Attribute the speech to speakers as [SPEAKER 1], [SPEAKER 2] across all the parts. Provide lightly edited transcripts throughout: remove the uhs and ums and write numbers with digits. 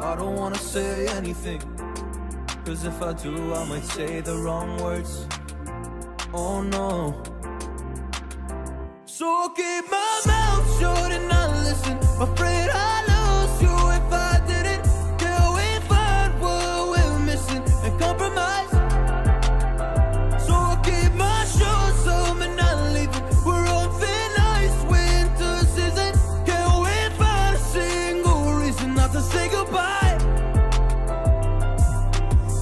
[SPEAKER 1] I don't wanna say anything, cause if I do I might say the wrong words. Oh no. So I'll keep my mouth shut and not listen. Afraid I lose you if I didn't. Till we find what we're missing and compromise. So I'll keep my shoes on and not leaving. We're on thin ice, winter season. Can't we find a single reason not to say goodbye?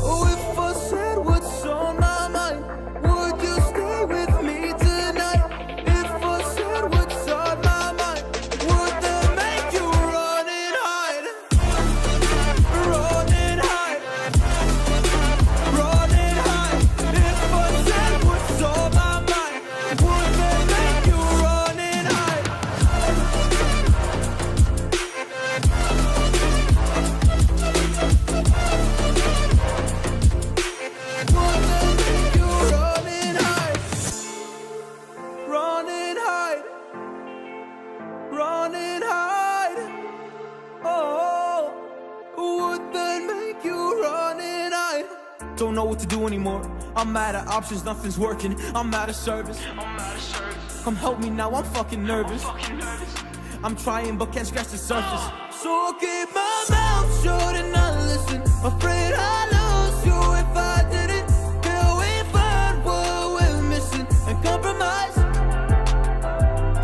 [SPEAKER 1] Oh, if I said what's on my mind, would you stay with me tonight? If I said what's on my mind, would that make you run and hide? Run and hide. Run and hide. If I said what's on my mind, would that make you run and hide? Would that make you run and hide? Run and hide. Run and hide. Oh, would that make you run and hide? Don't know what to do anymore. I'm mad at options, nothing's working. I'm mad at service. Come help me now, I'm fucking nervous. I'm trying but can't scratch the surface. So I'll keep my mouth shut and not listen. Afraid I lose you if I didn't. Till we find what we're missing and compromise.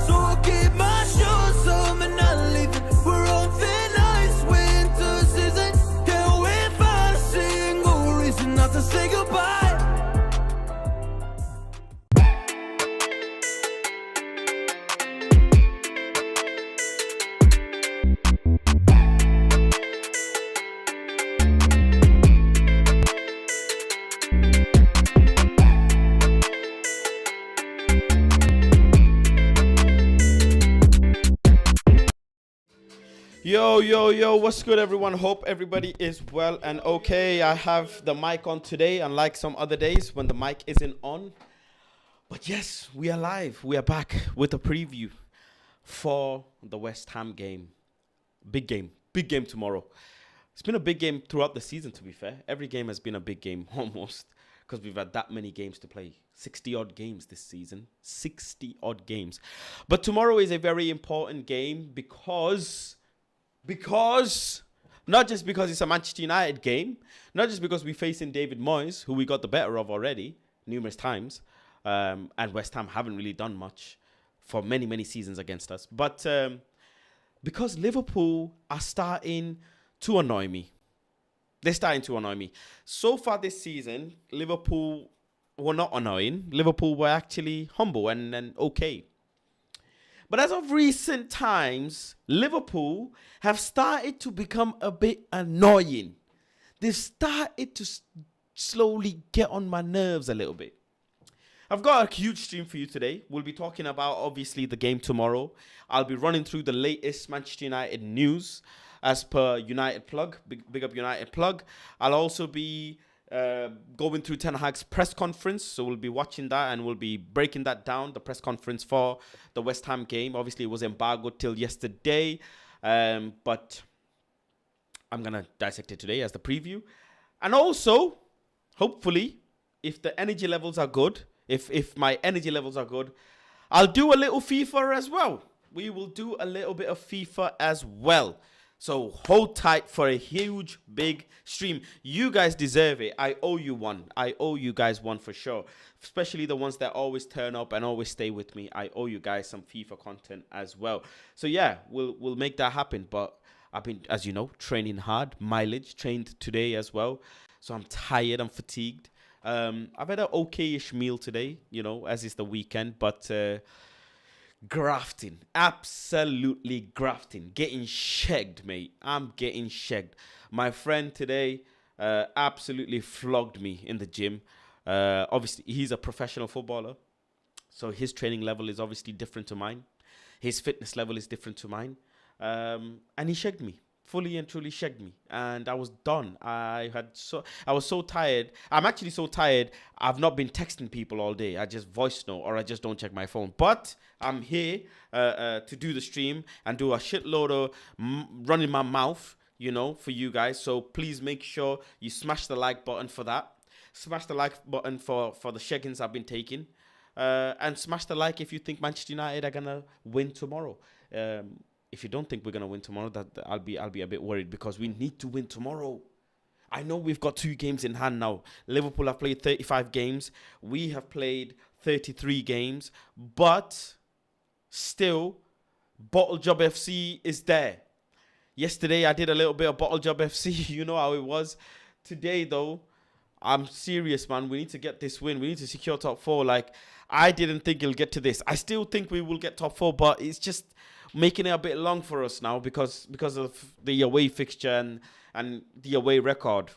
[SPEAKER 1] So I'll keep my shoes on and not leaving. We're on thin ice, winter season. Can't we find a single reason not to say goodbye?
[SPEAKER 2] Yo, what's good, everyone? Hope everybody is well and okay. I have the mic on today, unlike some other days when the mic isn't on. But yes, we are live. We are back with a preview for the West Ham game. Big game tomorrow. It's been a big game throughout the season, to be fair. Every game has been a big game, almost, because we've had that many games to play. 60-odd games this season. 60-odd games. But tomorrow is a very important game because not just because it's a Manchester United game, not just because we're facing David Moyes, who we got the better of already numerous times, and West Ham haven't really done much for many seasons against us, but because Liverpool are starting to annoy me. They're starting to annoy me. So far this season, Liverpool were not annoying. Liverpool were actually humble and okay. But as of recent times, Liverpool have started to become a bit annoying. They've started to slowly get on my nerves a little bit. I've got a huge stream for you today. We'll be talking about, obviously, the game tomorrow. I'll be running through the latest Manchester United news as per United Plug. Big up United Plug. I'll also be going through Ten Hag's press conference, so we'll be watching that and we'll be breaking that down, the press conference for the West Ham game. Obviously, it was embargoed till yesterday, but I'm going to dissect it today as the preview. And also, hopefully, if the energy levels are good, if my energy levels are good, I'll do a little FIFA as well. We will do a little bit of FIFA as well. So hold tight for a huge, big stream. You guys deserve it. I owe you one. I owe you guys one for sure. Especially the ones that always turn up and always stay with me. I owe you guys some FIFA content as well. So yeah, we'll make that happen. But I've been, as you know, training hard. Mileage, trained today as well. So I'm tired. I'm fatigued. I've had an okay-ish meal today, you know, as is the weekend. But grafting, absolutely grafting, getting shagged, mate. I'm getting shagged. My friend today absolutely flogged me in the gym. Obviously, he's a professional footballer, so his training level is obviously different to mine. His fitness level is different to mine, and he shagged me. Fully and truly shagged me, and I was done. I was so tired. I'm actually so tired. I've not been texting people all day. I just voice note or I just don't check my phone. But I'm here to do the stream and do a shitload of running my mouth for you guys. So please make sure you smash the like button for that. Smash the like button for the check-ins I've been taking. And smash the like if you think Manchester United are gonna win tomorrow. If you don't think we're gonna win tomorrow, that I'll be a bit worried, because we need to win tomorrow. I know we've got 2 games in hand now. Liverpool have played 35 games. We have played 33 games. But still, Bottle Job FC is there. Yesterday, I did a little bit of Bottle Job FC. You know how it was. Today, though, I'm serious, man. We need to get this win. We need to secure top 4. Like, I didn't think it'll get to this. I still think we will get top 4, but it's just making it a bit long for us now because of the away fixture and the away record.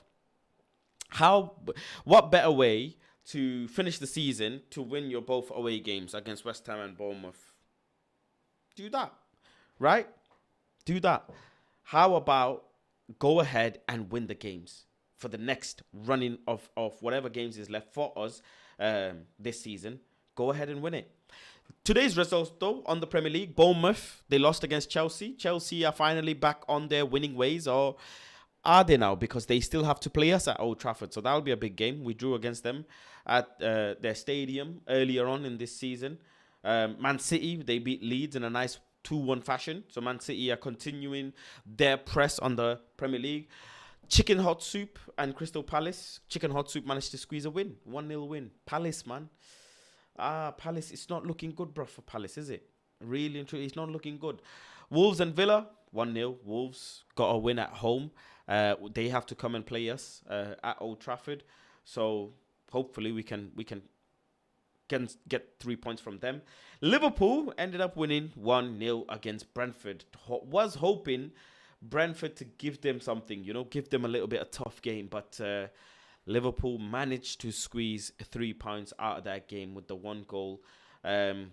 [SPEAKER 2] What better way to finish the season to win your both away games against West Ham and Bournemouth? Do that, right? Do that. How about go ahead and win the games for the next running of whatever games is left for us this season? Go ahead and win it. Today's results, though, on the Premier League: Bournemouth, they lost against Chelsea. Chelsea are finally back on their winning ways, or are they now? Because they still have to play us at Old Trafford, so that'll be a big game. We drew against them at their stadium earlier on in this season. Man City, they beat Leeds in a nice 2-1 fashion. So Man City are continuing their press on the Premier League. Chicken Hot Soup and Crystal Palace. Chicken Hot Soup managed to squeeze a win. 1-0 win. Palace, man. Palace, it's not looking good, bro, for Palace, is it? Really and truly, it's not looking good. Wolves and Villa, 1-0. Wolves got a win at home. They have to come and play us at Old Trafford. So hopefully we can get 3 points from them. Liverpool ended up winning 1-0 against Brentford. Was hoping Brentford to give them something, give them a little bit of tough game. But Liverpool managed to squeeze 3 points out of that game with the 1 goal. And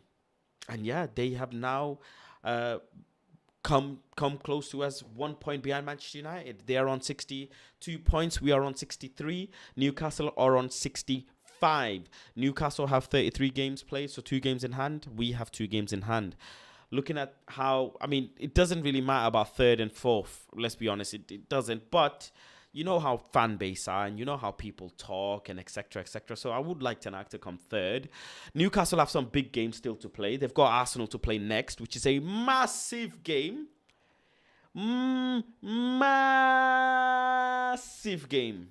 [SPEAKER 2] yeah, they have now come close to us, 1 point behind Manchester United. They are on 62 points. We are on 63. Newcastle are on 65. Newcastle have 33 games played, so 2 games in hand. We have 2 games in hand. Looking at how, it doesn't really matter about 3rd and 4th. Let's be honest, it doesn't. But you know how fan base are, and you know how people talk, and etc. etc. So I would like Ten Hag to come 3rd. Newcastle have some big games still to play. They've got Arsenal to play next, which is a massive game. Massive game.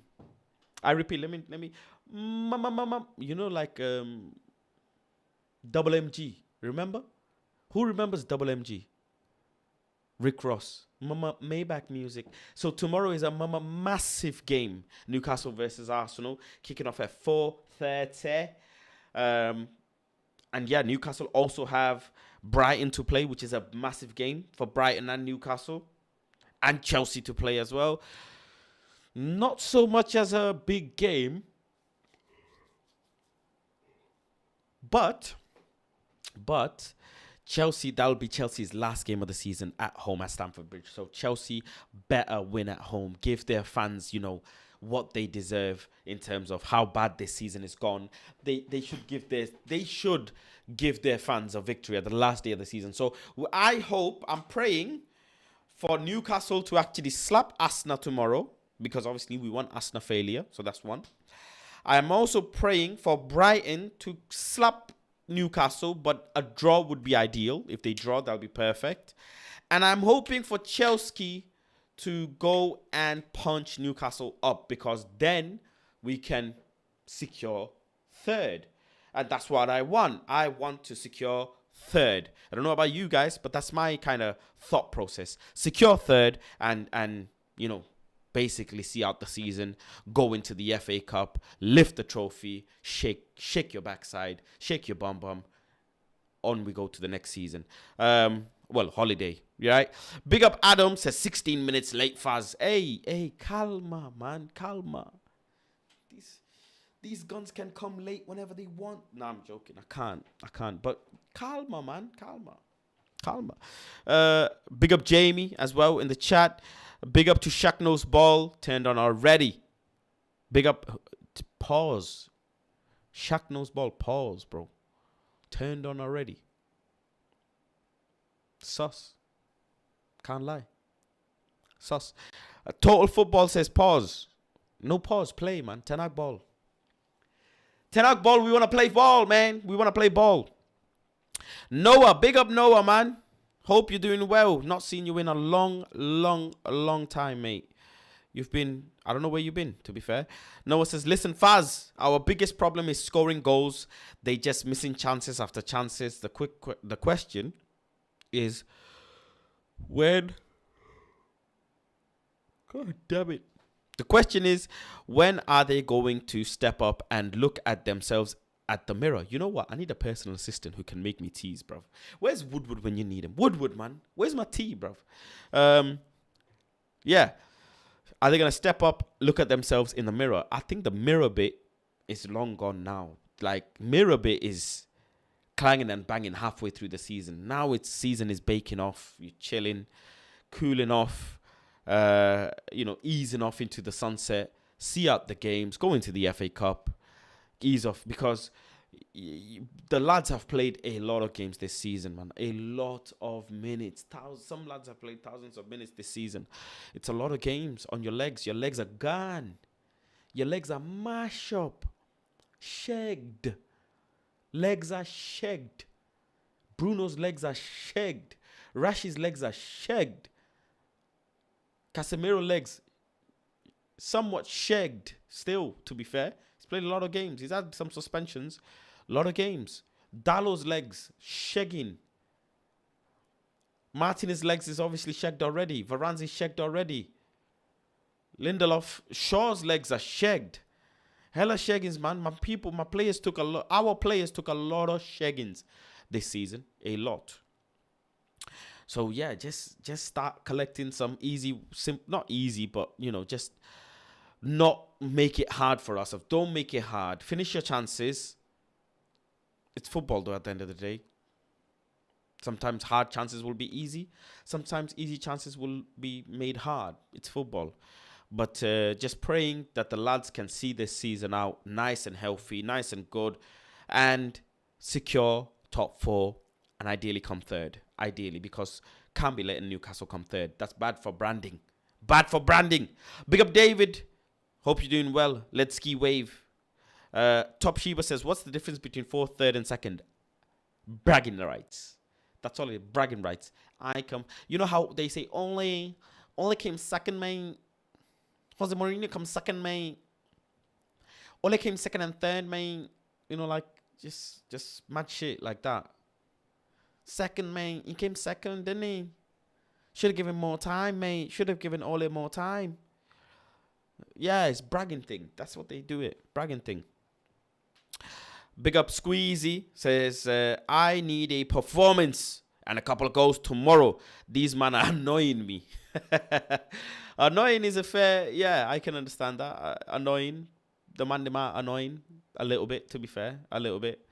[SPEAKER 2] I repeat, let me. Like Double MG. Remember? Who remembers Double MG? Rick Ross. Mama Maybach music. So tomorrow is a massive game. Newcastle versus Arsenal, kicking off at 4:30. And yeah, Newcastle also have Brighton to play, which is a massive game for Brighton and Newcastle, and Chelsea to play as well. Not so much as a big game, but Chelsea, that'll be Chelsea's last game of the season at home at Stamford Bridge. So Chelsea better win at home. Give their fans, what they deserve in terms of how bad this season is gone. They should give their fans a victory at the last day of the season. So I'm praying for Newcastle to actually slap Arsenal tomorrow, because obviously we want Arsenal failure. So that's one. I am also praying for Brighton to slap Newcastle, but a draw would be ideal. If they draw, that'll be perfect. And I'm hoping for Chelsea to go and punch Newcastle up, because then we can secure 3rd. And that's what I want. I want to secure 3rd. I don't know about you guys, but that's my kind of thought process. Secure 3rd and basically see out the season, go into the FA Cup, lift the trophy, shake your backside, shake your bum. On we go to the next season. Holiday, right? Big up Adam, says 16 minutes late, Faz. Hey, calma, man, calma. These guns can come late whenever they want. No, I'm joking. I can't. But calma, man, calma. Big up Jamie as well in the chat. Big up to Shacknose Ball, turned on already. Big up, pause. Shacknose Ball, pause, bro. Turned on already. Sus. Can't lie. Sus. Total Football says pause. No pause. Play, man. Ten Hag ball. Ten Hag ball. We want to play ball, man. We want to play ball. Noah. Big up Noah, man. Hope you're doing well. Not seen you in a long time, mate. You've been, I don't know where you've been, to be fair. Noah says, listen, Faz, our biggest problem is scoring goals. They just missing chances after chances. The question is, when... God damn it. The question is, when are they going to step up and look at themselves at the mirror? You know what? I need a personal assistant who can make me teas, bruv. Where's Woodward when you need him? Woodward, man. Where's my tea, bruv? Yeah. Are they going to step up, look at themselves in the mirror? I think the mirror bit is long gone now. Like, mirror bit is clanging and banging halfway through the season. Now it's season is baking off. You're chilling, cooling off, easing off into the sunset, see out the games, go into the FA Cup, ease off, because the lads have played a lot of games this season, man. A lot of minutes. Some lads have played thousands of minutes this season. It's a lot of games on your legs. Your legs are gone. Your legs are mashed up. Shagged. Legs are shagged. Bruno's legs are shagged. Rashi's legs are shagged. Casemiro legs somewhat shagged still, to be fair. He's played a lot of games. He's had some suspensions. A lot of games. Dalo's legs shagging. Martinez's legs is obviously shagged already. Varane's is shagged already. Lindelof, Shaw's legs are shagged. Hella shaggings, man. Our players took a lot of shaggings this season. A lot. So yeah, just start collecting some easy, not easy, but just not make it hard for us. Don't make it hard. Finish your chances. It's football, though, at the end of the day. Sometimes hard chances will be easy. Sometimes easy chances will be made hard. It's football. But just praying that the lads can see this season out nice and healthy, nice and good, and secure top 4 and ideally come third. Ideally, because can't be letting Newcastle come third. That's bad for branding. Bad for branding. Big up, David. Hope you're doing well. Let's ski wave. Top Sheba says, what's the difference between 4th, 3rd, and 2nd? Bragging rights. That's all it is. Bragging rights. You know how they say only came 2nd, man. Jose Mourinho comes 2nd, man. Only came 2nd and 3rd, man. Just mad shit like that. 2nd, man. He came 2nd, didn't he? Should have given more time, mate. Should have given Ole more time. Yeah, it's bragging thing. That's what they do it. Bragging thing. Big up Squeezy says, I need a performance and a couple of goals tomorrow. These men are annoying me. Annoying is a fair, yeah, I can understand that. Annoying. The man are annoying a little bit, to be fair. A little bit.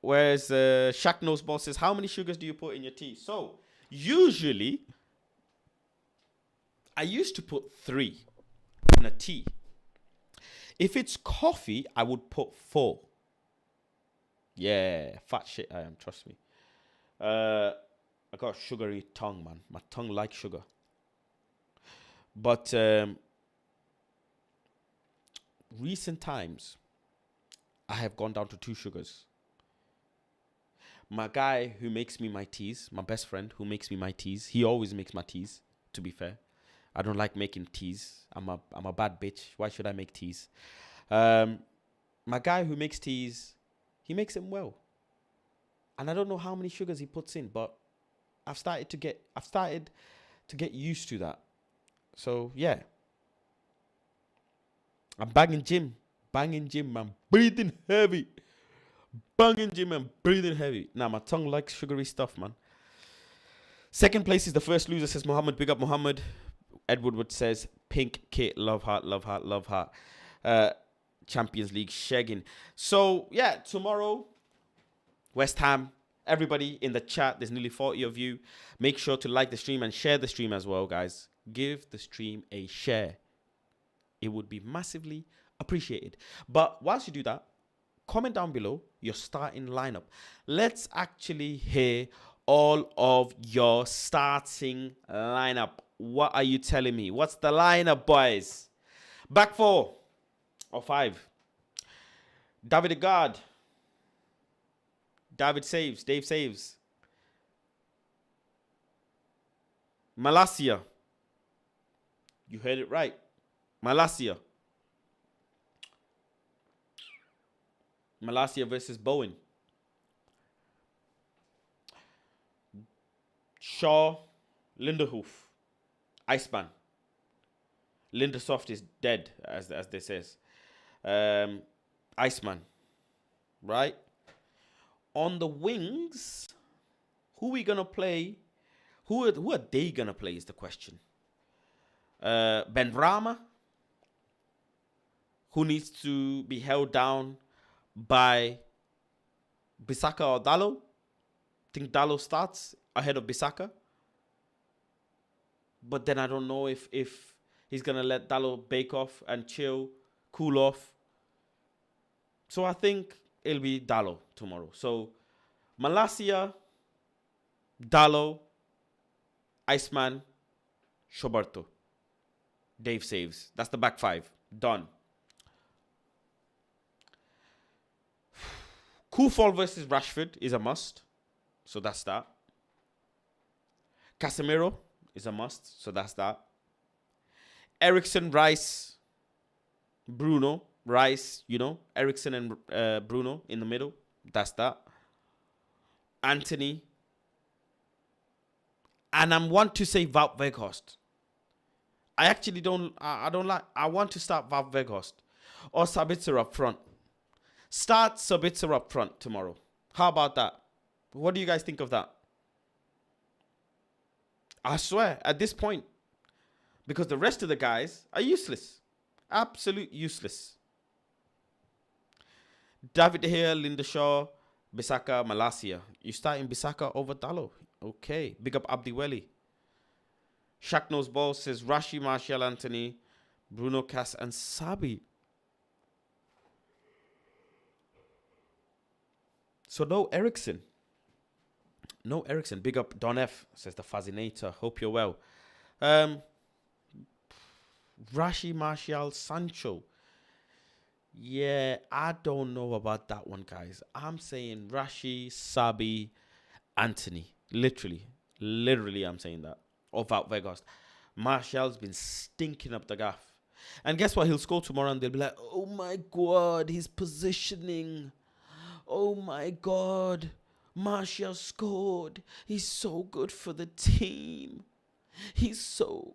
[SPEAKER 2] Whereas Shaq Nose Boss says, how many sugars do you put in your tea? So, usually, I used to put 3 in a tea. If it's coffee, I would put 4. Yeah, fat shit I am, trust me. I got a sugary tongue, man. My tongue likes sugar. But recent times, I have gone down to 2 sugars. My guy who makes me my teas, my best friend who makes me my teas, he always makes my teas, to be fair. I don't like making teas. I'm a bad bitch. Why should I make teas? My guy who makes teas, he makes them well. And I don't know how many sugars he puts in, but I've started to get used to that. So yeah. I'm banging gym, man. Breathing heavy. Banging gym and breathing heavy. Nah, my tongue likes sugary stuff, man. 2nd place is the first loser, says Muhammad. Big up Muhammad. Edward Wood says, pink kit, love heart, love heart, love heart. Champions League shagging. So, yeah, tomorrow, West Ham, everybody in the chat, there's nearly 40 of you. Make sure to like the stream and share the stream as well, guys. Give the stream a share. It would be massively appreciated. But whilst you do that, comment down below your starting lineup. Let's actually hear all of your starting lineup. What are you telling me? What's the lineup, boys? Back four or five. David Agard. David saves. Dave saves. Malacia. You heard it right. Malacia. Malacia versus Bowen. Shaw. Linderhoof. Iceman. Lindersoft is dead, as they says. Iceman. Right? On the wings, who are we going to play? Who are they going to play is the question. Ben Rama, who needs to be held down by Bissaka or Dallo. I think Dallo starts ahead of Bissaka. But then I don't know if he's going to let Dallo bake off and chill, cool off. So I think it'll be Dallo tomorrow. So Malacia, Dallo, Iceman, Shoberto. Dave saves. That's the back five. Done. Kufal versus Rashford is a must. So that's that. Casemiro is a must. So that's that. Eriksen, Rice, Bruno. Rice, Eriksen and Bruno in the middle. That's that. Anthony. And I want to say Wout Weghorst. I actually don't like. I want to start Wout Weghorst or Sabitzer up front. Start Sabitzer up front tomorrow. How about that? What do you guys think of that? I swear, at this point, because the rest of the guys are useless. Absolute useless. David De Gea, Linda Shaw, Bissaka, Malacia. You starting Bissaka over Dallo. Okay. Big up Abdi Welly. Shaq Knows Ball says Rashi, Martial, Anthony, Bruno, Cass, and Sabi. So no Eriksen. No Eriksen. Big up Don F, says the Fascinator. Hope you're well. Rashi, Martial, Sancho. Yeah, I don't know about that one, guys. I'm saying Rashi, Sabi, Anthony. Literally, I'm saying that. Or Wout Weghorst. Martial's been stinking up the gaff. And guess what? He'll score tomorrow and they'll be like, oh my God, his positioning. Oh my God, Martial scored. He's so good for the team. He's so...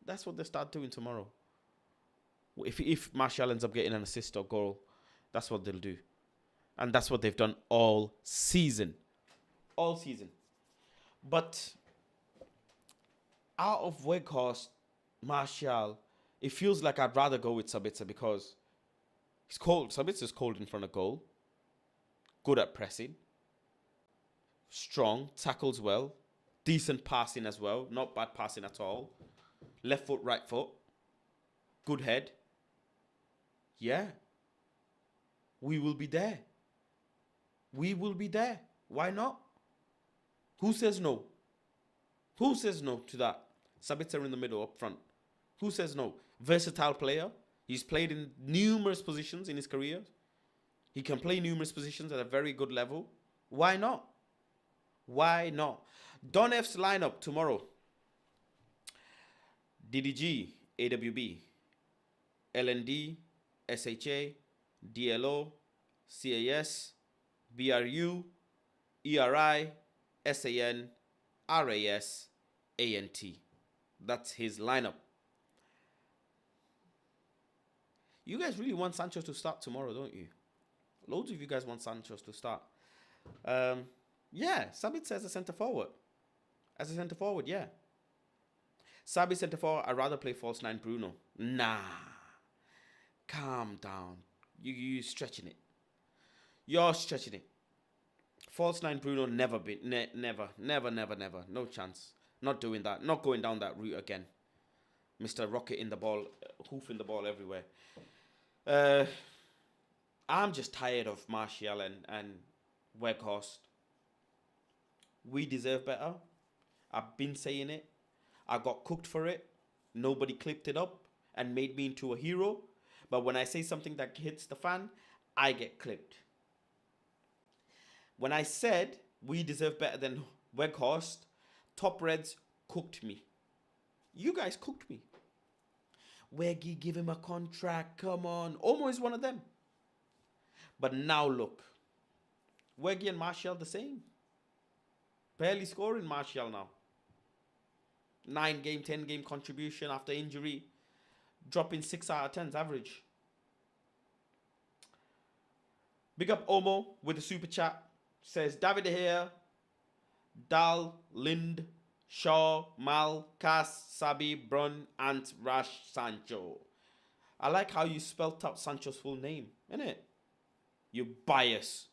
[SPEAKER 2] that's what they start doing tomorrow. If Martial ends up getting an assist or goal, that's what they'll do. And that's what they've done all season. All season. But out of Weghorst, Martial, it feels like I'd rather go with Sabitzer because he's cold. Sabitzer's cold in front of goal. Good at pressing. Strong. Tackles well. Decent passing as well. Not bad passing at all. Left foot, right foot. Good head. Yeah. We will be there. We will be there. Why not? Who says no? Who says no to that? Sabitzer in the middle, up front. Who says no? Versatile player. He's played in numerous positions in his career. He can play numerous positions at a very good level. Why not? Why not? Don F's lineup tomorrow. DDG, AWB, LND, SHA, DLO, CAS, BRU, ERI, SAN, RAS, ANT. That's his lineup. You guys really want Sancho to start tomorrow, don't you? Loads of you guys want Sancho to start. Yeah, Sabitzer as a centre forward. As a centre forward, yeah. Sabi centre forward, I'd rather play false nine Bruno. Nah. Calm down. You stretching it. You're stretching it. False nine Bruno never been. Never. No chance. Not doing that. Not going down that route again. Mr. Rocket in the ball, hoofing the ball everywhere. I'm just tired of Martial and Weghorst. We deserve better. I've been saying it. I got cooked for it. Nobody clipped it up and made me into a hero. But when I say something that hits the fan, I get clipped. When I said we deserve better than Weghorst, Top Reds cooked me. You guys cooked me. Weggy, give him a contract. Come on. Omo is one of them. But now look. Weggy and Martial the same. Barely scoring Martial now. 9-game, 10-game contribution after injury. Dropping 6 out of 10's average. Big up Omo with the super chat. Says David De Gea, Dal, Lind, Shaw, Mal, Cass, Sabi, Brun, Ant, Rash, Sancho. I like how you spelt out Sancho's full name, innit? You bias.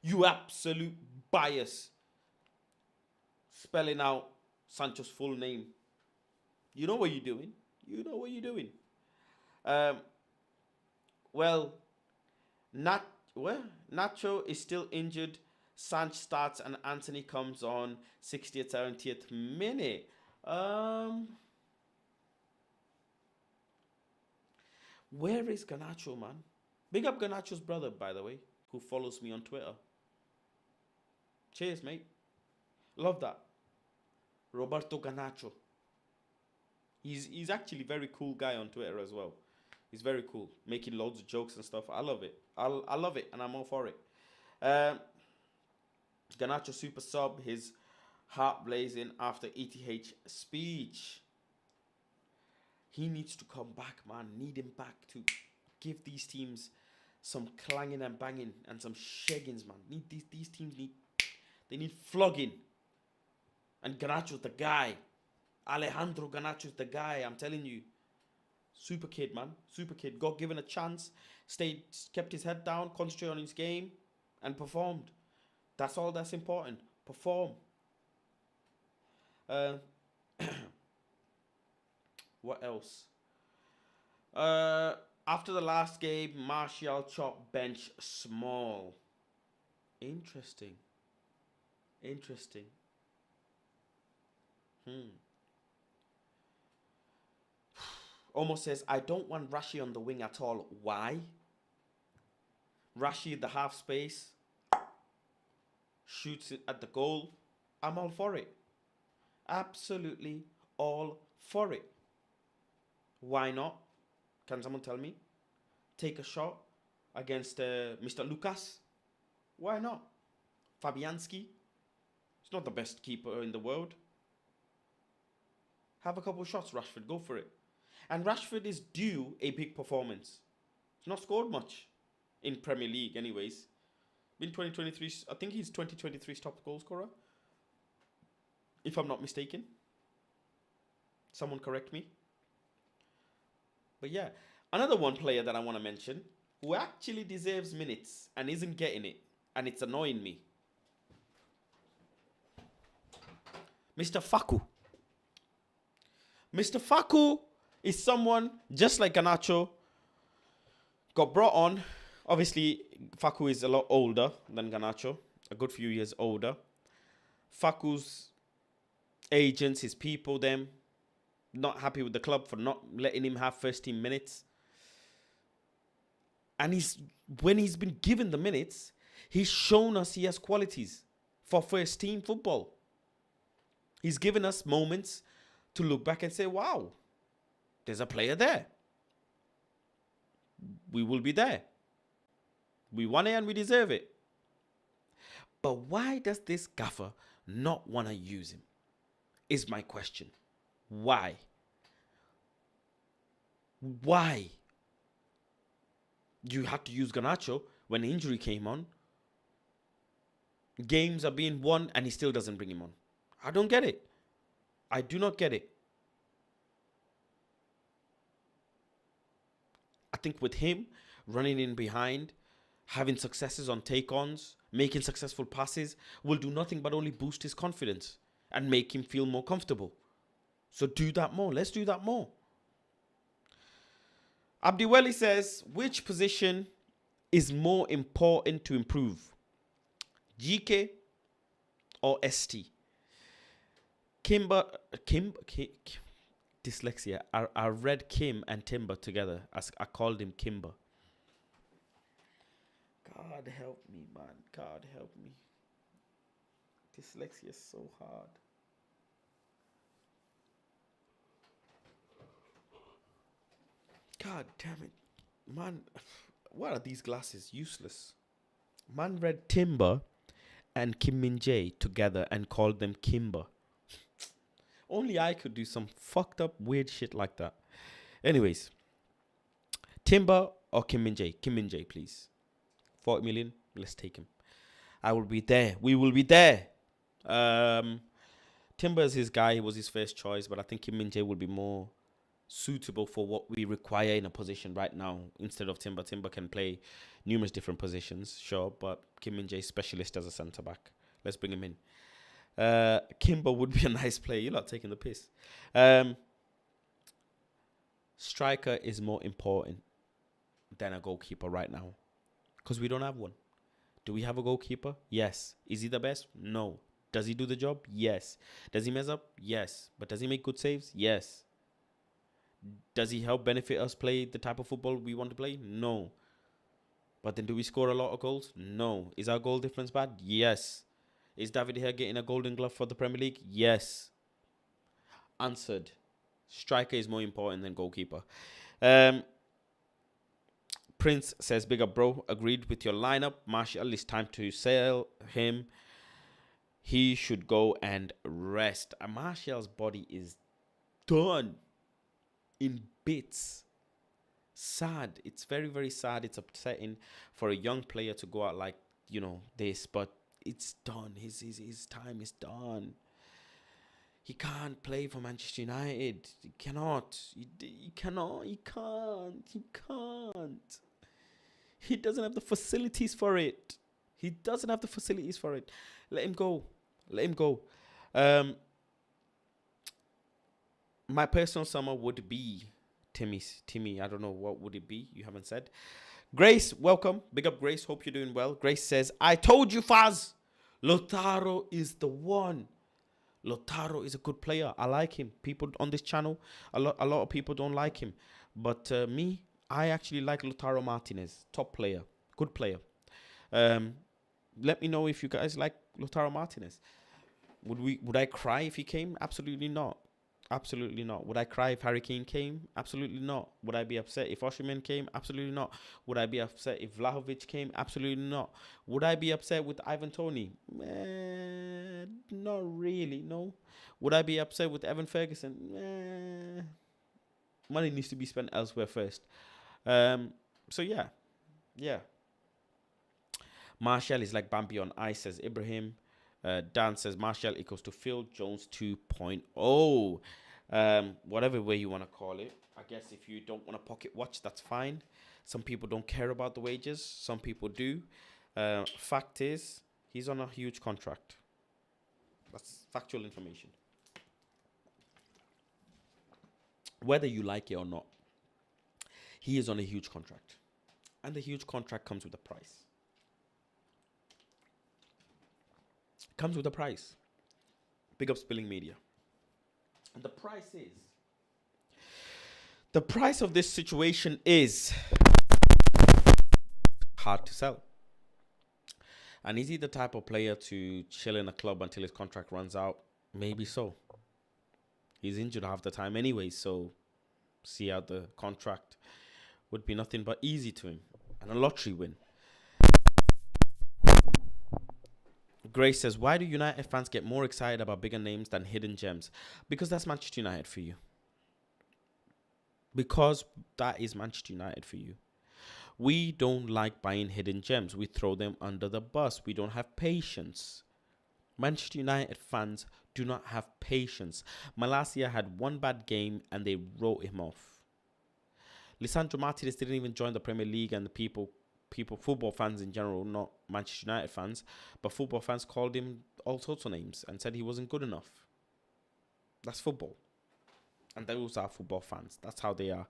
[SPEAKER 2] You absolute bias. Spelling out Sancho's full name. You know what you're doing. You know what you're doing. Nacho is still injured. Sanch starts and Anthony comes on 60th, 70th minute. Where is Garnacho, man? Big up Garnacho's brother, by the way, who follows me on Twitter. Cheers, mate. Love that. Roberto Garnacho. He's actually a very cool guy on Twitter as well. He's very cool, making loads of jokes and stuff. I love it. I love it, and I'm all for it. Garnacho super sub, his heart blazing after ETH speech. He needs to come back, man. Need him back to give these teams some clanging and banging and some shaggings, man. These teams need flogging. And Garnacho's the guy. Alejandro Garnacho's the guy, I'm telling you. Super kid, man. Super kid. Got given a chance. Kept his head down, concentrated on his game, and performed. That's all that's important. Perform. What else? After the last game, Martial chop bench small. Interesting. Almost says, I don't want Rashi on the wing at all. Why? Rashi, the half space, shoots it at the goal. I'm all for it. Absolutely all for it. Why not? Can someone tell me? Take a shot against Mr. Lucas. Why not? Fabianski. He's not the best keeper in the world. Have a couple of shots, Rashford. Go for it. And Rashford is due a big performance. He's not scored much in Premier League anyways. Been 2023, I think he's 2023's top goal scorer. If I'm not mistaken. Someone correct me. But yeah, another one player that I want to mention who actually deserves minutes and isn't getting it. And it's annoying me. Mr. Faku. Mr. Faku is someone just like Garnacho. Got brought on. Obviously, Faku is a lot older than Garnacho. A good few years older. Faku's agents, his people, them, not happy with the club for not letting him have first team minutes. And when he's been given the minutes, he's shown us he has qualities for first team football. He's given us moments to look back and say, wow, there's a player there. We will be there. We want it and we deserve it. But why does this gaffer not want to use him? Is my question. Why? Why? You had to use Garnacho when the injury came on. Games are being won and he still doesn't bring him on. I don't get it. I do not get it. I think with him running in behind, having successes on take-ons, making successful passes, will do nothing but only boost his confidence and make him feel more comfortable. So do that more. Let's do that more. Abdiweli says, which position is more important to improve? GK or ST. Kimber, dyslexia. I read Kim and Timber together. I called him Kimber. God help me, man. God help me. Dyslexia is so hard. God damn it. Man, what are these glasses? Useless. Man read Timber and Kim Min Jae together and called them Kimber. Only I could do some fucked up weird shit like that. Anyways, Timber or Kim Min Jae? Kim Min Jae, please. 40 million, let's take him. I will be there. We will be there. Timber is his guy. He was his first choice, but I think Kim Min Jae will be more suitable for what we require in a position right now instead of Timber. Timber can play numerous different positions, sure, but Kim Min Jae specialist as a centre back. Let's bring him in. Kimber would be a nice player. You're not taking the piss. Striker is more important than a goalkeeper right now because we don't have one. Do we have a goalkeeper? Yes. Is he the best? No. Does he do the job? Yes. Does he mess up? Yes. But does he make good saves? Yes. Does he help benefit us play the type of football we want to play? No. But then do we score a lot of goals? No. Is our goal difference bad? Yes. Is David here getting a golden glove for the Premier League? Yes. Answered. Striker is more important than goalkeeper. Prince says, big up, bro. Agreed with your lineup. Martial, it's time to sell him. He should go and rest. Martial's body is done in bits. Sad. It's very, very sad. It's upsetting for a young player to go out like, this, but it's done. His time is done. He can't play for Manchester United. He cannot. He cannot. He can't. He can't. He doesn't have the facilities for it. He doesn't have the facilities for it. Let him go. Let him go. My personal summer would be Timmy. I don't know, what would it be? You haven't said. Grace, welcome. Big up, Grace. Hope you're doing well. Grace says, I told you, Faz. Lautaro is the one. Lautaro is a good player. I like him. People on this channel, a lot of people don't like him. But me, I actually like Lautaro Martinez. Top player. Good player. Let me know if you guys like Lautaro Martinez. Would I cry if he came? Absolutely not. Absolutely not. Would I cry if Harry Kane came? Absolutely not. Would I be upset if Osimhen came? Absolutely not. Would I be upset if Vlahovic came? Absolutely not. Would I be upset with Ivan Toney? Not really, no. Would I be upset with Evan Ferguson? Money needs to be spent elsewhere first. So yeah. Martial is like Bambi on ice, says Ibrahim. Dan says Martial equals to Phil Jones 2.0. Whatever way you want to call it. I guess if you don't want to pocket watch, that's fine. Some people don't care about the wages. Some people do. Fact is, he's on a huge contract. That's factual information. Whether you like it or not, he is on a huge contract. And the huge contract comes with a price. Comes with a price. Big up Spilling Media. And the price of this situation is hard to sell. And is he the type of player to chill in a club until his contract runs out? Maybe so. He's injured half the time anyway, so see out the contract would be nothing but easy to him. And a lottery win. Grace says, why do United fans get more excited about bigger names than hidden gems? Because that's Manchester United for you. Because that is Manchester United for you. We don't like buying hidden gems. We throw them under the bus. We don't have patience. Manchester United fans do not have patience. Malacia had one bad game and they wrote him off. Lisandro Martinez didn't even join the Premier League, and the people, football fans in general, not Manchester United fans, but football fans called him all sorts of names and said he wasn't good enough. That's football. And those are football fans. That's how they are.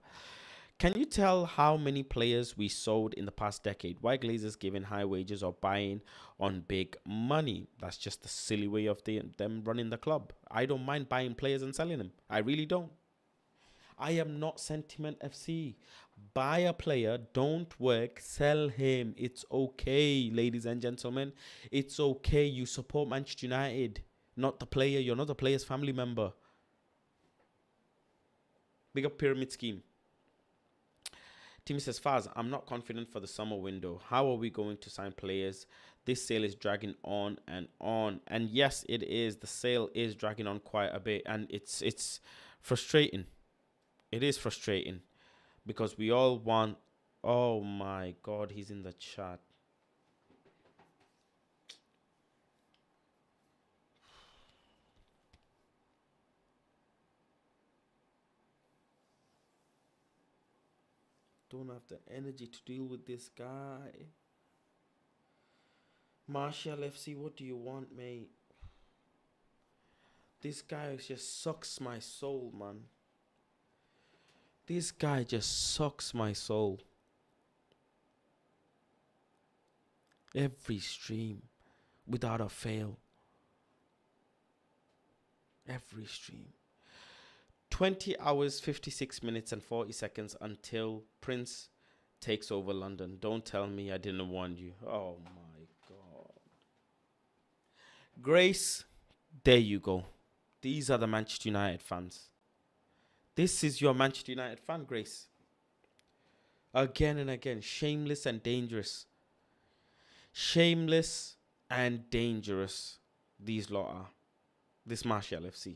[SPEAKER 2] Can you tell how many players we sold in the past decade? Why Glazers giving high wages or buying on big money? That's just the silly way of them running the club. I don't mind buying players and selling them. I really don't. I am not Sentiment FC. Buy a player, don't work, sell him. It's okay, ladies and gentlemen. It's okay. You support Manchester United, not the player. You're not the player's family member. Big up pyramid scheme. Timmy says, Faz, I'm not confident for the summer window. How are we going to sign players? This sale is dragging on and on. And yes, it is. The sale is dragging on quite a bit. And it's frustrating. It is frustrating. Because we all want... Oh my God, he's in the chat. Don't have the energy to deal with this guy. Martial FC, what do you want, mate? This guy just sucks my soul, man. This guy just sucks my soul. Every stream, without a fail. Every stream. 20 hours, 56 minutes and 40 seconds until Prince takes over London. Don't tell me I didn't warn you. Oh my God. Grace, there you go. These are the Manchester United fans. This is your Manchester United fan, Grace. Again and again, shameless and dangerous. Shameless and dangerous, these lot are. This Martial FC.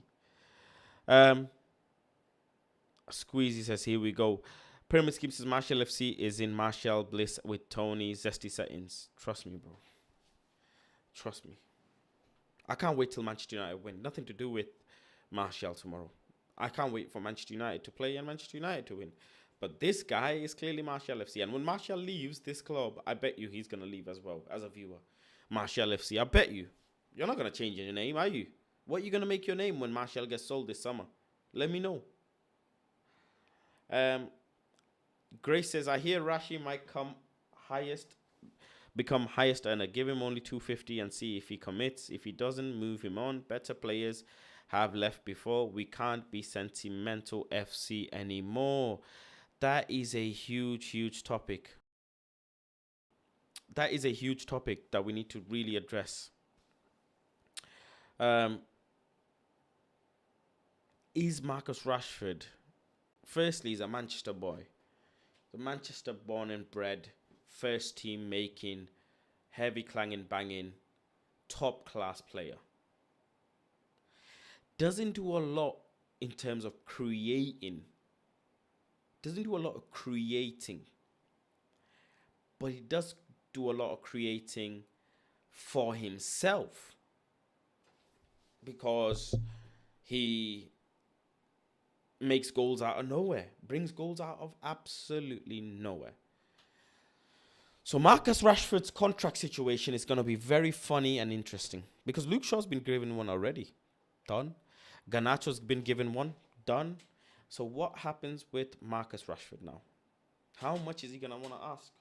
[SPEAKER 2] Squeezy says, here we go. Pyramid Scheme says, Martial FC is in Martial Bliss with Tony Zesty settings. Trust me, bro. Trust me. I can't wait till Manchester United win. Nothing to do with Martial tomorrow. I can't wait for Manchester United to play and Manchester United to win. But this guy is clearly Martial FC. And when Martial leaves this club, I bet you he's going to leave as well as a viewer. Martial FC, I bet you. You're not going to change your name, are you? What are you going to make your name when Martial gets sold this summer? Let me know. Grace says, I hear Rashi might become highest earner. Give him only 250 and see if he commits. If he doesn't, move him on. Better players have left before. We can't be sentimental FC anymore. That is a huge topic. That is a huge topic that we need to really address. Is Marcus Rashford... Firstly, he's a Manchester boy. The Manchester born and bred, first team making, heavy clanging, banging, top class player. Doesn't do a lot in terms of creating. Doesn't do a lot of creating. But he does do a lot of creating for himself. Because he makes goals out of nowhere. Brings goals out of absolutely nowhere. So Marcus Rashford's contract situation is going to be very funny and interesting. Because Luke Shaw's been given one already. Done. Garnacho's been given one. Done. So what happens with Marcus Rashford now? How much is he going to want to ask?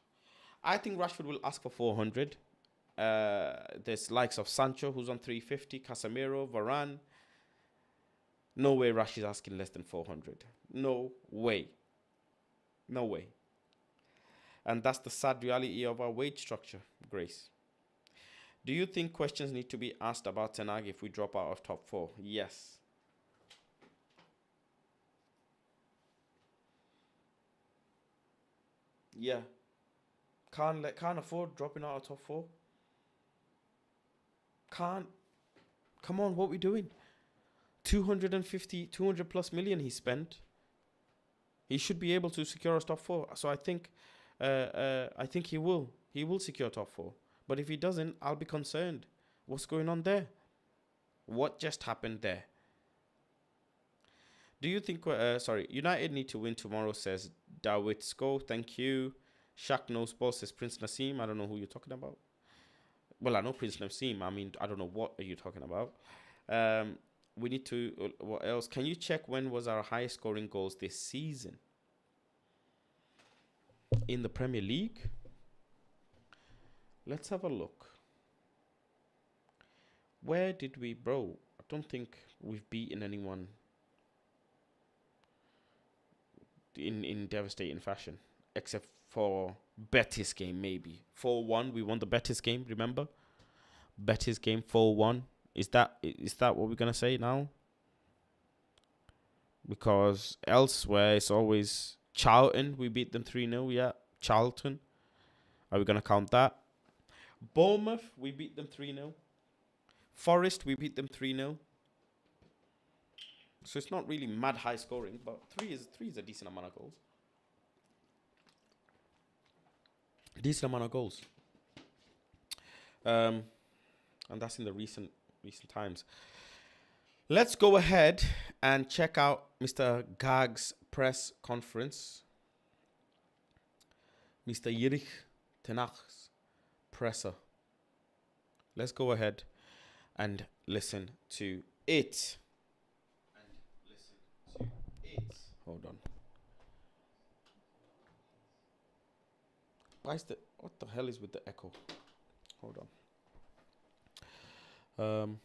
[SPEAKER 2] I think Rashford will ask for 400. There's likes of Sancho, who's on 350. Casemiro, Varane. No way Rash is asking less than 400. No way. No way. And that's the sad reality of our wage structure, Grace. Do you think questions need to be asked about Ten Hag if we drop out of top 4? Yes. Yeah. Can't afford dropping out of top 4. Can't. Come on, what are we doing? 200 plus million he spent. He should be able to secure us top 4. So I think he will. He will secure top 4. But if he doesn't, I'll be concerned. What's going on there? What just happened there? Do you think... United need to win tomorrow, says Dawit Sko. Thank you. Shaq Knows Ball says Prince Nassim. I don't know who you're talking about. Well, I know Prince Nassim. I mean, I don't know what are you talking about. We need to... what else? Can you check when was our highest scoring goals this season? in the Premier League. Let's have a look. Where did we, bro? I don't think we've beaten anyone in devastating fashion, except for Betis game, maybe 4-1. We won the Betis game. Remember, Betis game 4-1. Is that what we're gonna say now? Because elsewhere it's always Charlton. We beat them 3-0. Yeah, Charlton. Are we gonna count that? Bournemouth, we beat them 3-0. Forest, we beat them 3-0. So it's not really mad high scoring, but three is a decent amount of goals. Decent amount of goals. And that's in the recent times. Let's go ahead and check out Mr. Gag's press conference. Mr. Erich Ten Hag's presser. Let's go ahead and listen to it. Hold on. What the hell is with the echo? Hold on.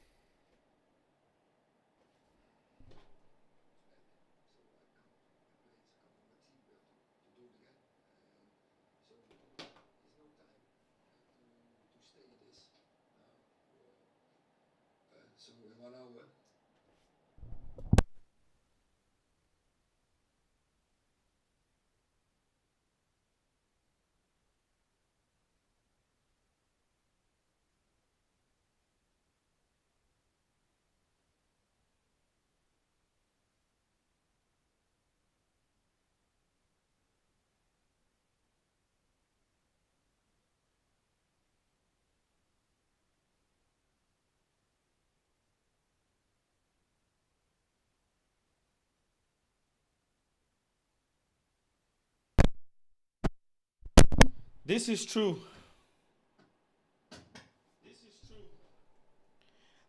[SPEAKER 2] This is true.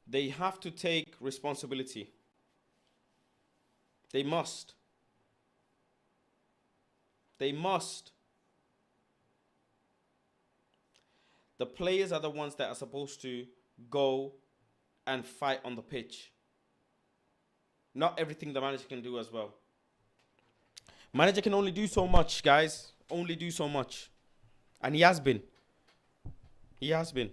[SPEAKER 2] They have to take responsibility. They must. They must. The players are the ones that are supposed to go and fight on the pitch. Not everything the manager can do as well. Manager can only do so much, guys. Only do so much. And he has been. He has been.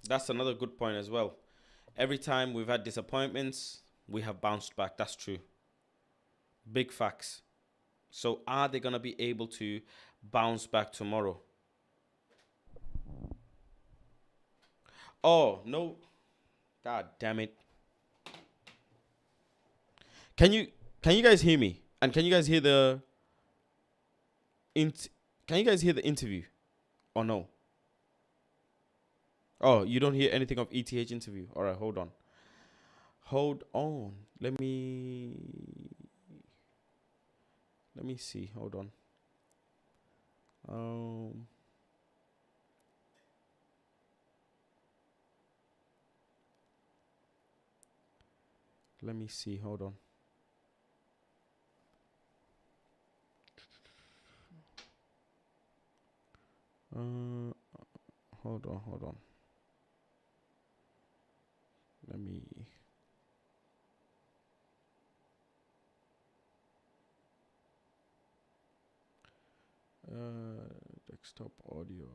[SPEAKER 2] That's another good point as well. Every time we've had disappointments, we have bounced back. That's true. Big facts. So are they going to be able to bounce back tomorrow? Oh, no. God damn it. Can you guys hear me? And can you guys hear the interview? Or no? Oh, you don't hear anything of ETH interview. All right, hold on. Hold on. Let me see. Hold on. Let me see. Hold on. Hold on. Let me. Desktop audio.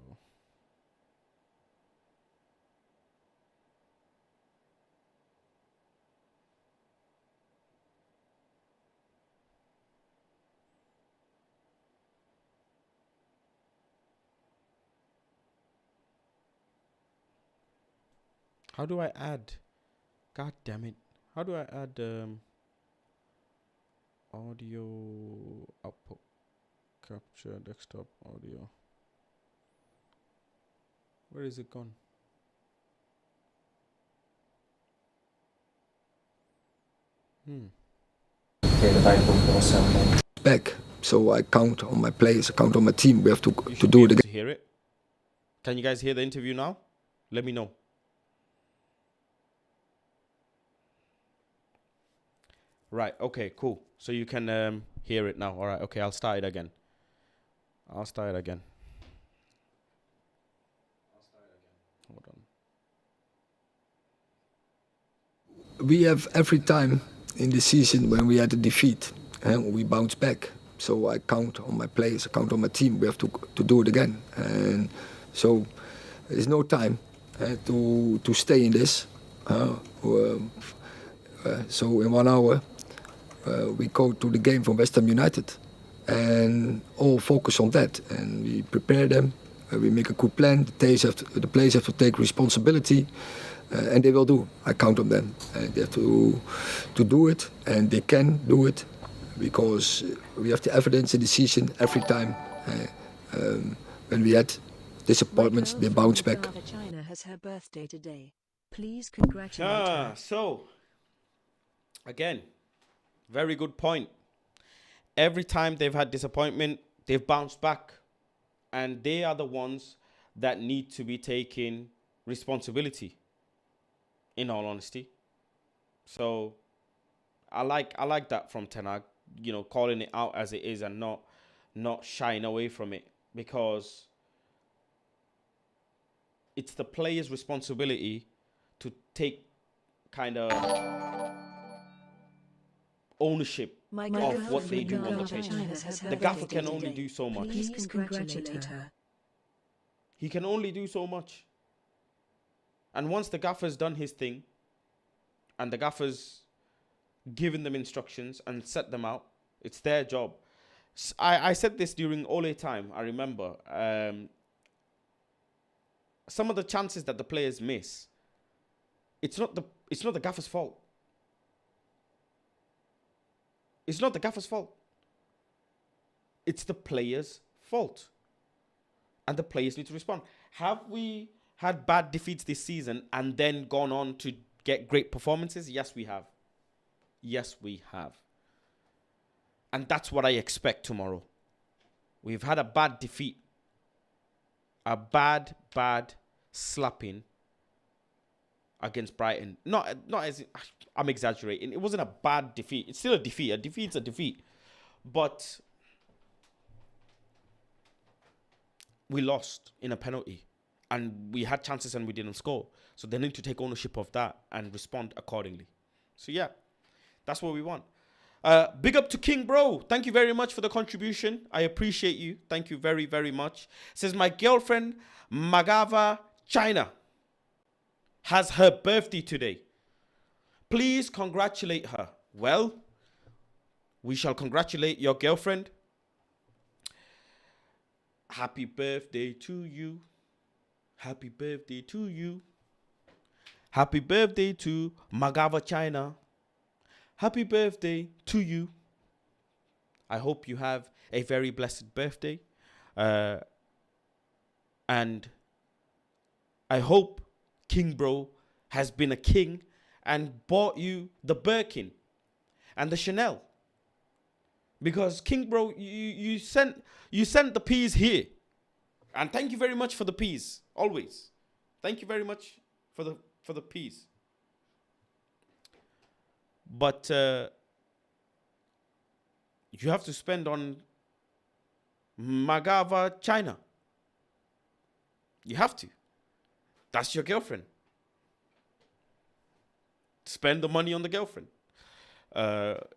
[SPEAKER 2] How do I add? God damn it. How do I add audio output capture desktop audio? Where is it gone?
[SPEAKER 3] Back So I count on my players, I count on my team. We have to
[SPEAKER 2] You
[SPEAKER 3] to
[SPEAKER 2] should
[SPEAKER 3] do
[SPEAKER 2] be
[SPEAKER 3] it
[SPEAKER 2] able
[SPEAKER 3] again.
[SPEAKER 2] to hear it. Can you guys hear the interview now? Let me know. Right. Okay. Cool. So you can hear it now. All right. Okay. I'll start it again. I'll start it again. Hold on.
[SPEAKER 3] We have every time in the season when we had a defeat, and we bounce back. So I count on my players, I count on my team. We have to do it again. And so there's no time to stay in this. So in 1 hour, we go to the game from West Ham United, and all focus on that. And we prepare them. We make a good plan. The players have to take responsibility, and they will do. I count on them. They have to do it, and they can do it, because we have the evidence in the season every time. When we had disappointments, they bounce back.
[SPEAKER 4] China has her birthday today. Please congratulate her.
[SPEAKER 2] So again, very good point. Every time they've had disappointment, they've bounced back. And they are the ones that need to be taking responsibility, in all honesty. So I like that from Ten Hag, calling it out as it is and not shying away from it, because it's the player's responsibility to take kind of ownership of what they do on the pitch. The gaffer can only do so much.
[SPEAKER 4] Please congratulate her.
[SPEAKER 2] He can only do so much. And once the gaffer's done his thing, and the gaffer's given them instructions and set them out, it's their job. I said this during Ole time, I remember. Some of the chances that the players miss, it's not the gaffer's fault. It's not the gaffer's fault. It's the players' fault. And the players need to respond. Have we had bad defeats this season and then gone on to get great performances? Yes, we have. Yes, we have. And that's what I expect tomorrow. We've had a bad defeat. A bad slapping against Brighton. Not as I'm exaggerating. It wasn't a bad defeat. It's still a defeat. A defeat's a defeat. But we lost in a penalty. And we had chances and we didn't score. So they need to take ownership of that and respond accordingly. So yeah, that's what we want. Big up to King Bro. Thank you very much for the contribution. I appreciate you. Thank you very, very much. Says my girlfriend, Magava China, has her birthday today. Please congratulate her. Well, we shall congratulate your girlfriend. Happy birthday to you. Happy birthday to you. Happy birthday to Magava China. Happy birthday to you. I hope you have a very blessed birthday. And I hope King Bro has been a king and bought you the Birkin and the Chanel. Because King Bro, you sent the peas here. And thank you very much for the peas. Always. Thank you very much for the peas. But you have to spend on Magava China. You have to. That's your girlfriend. Spend the money on the girlfriend.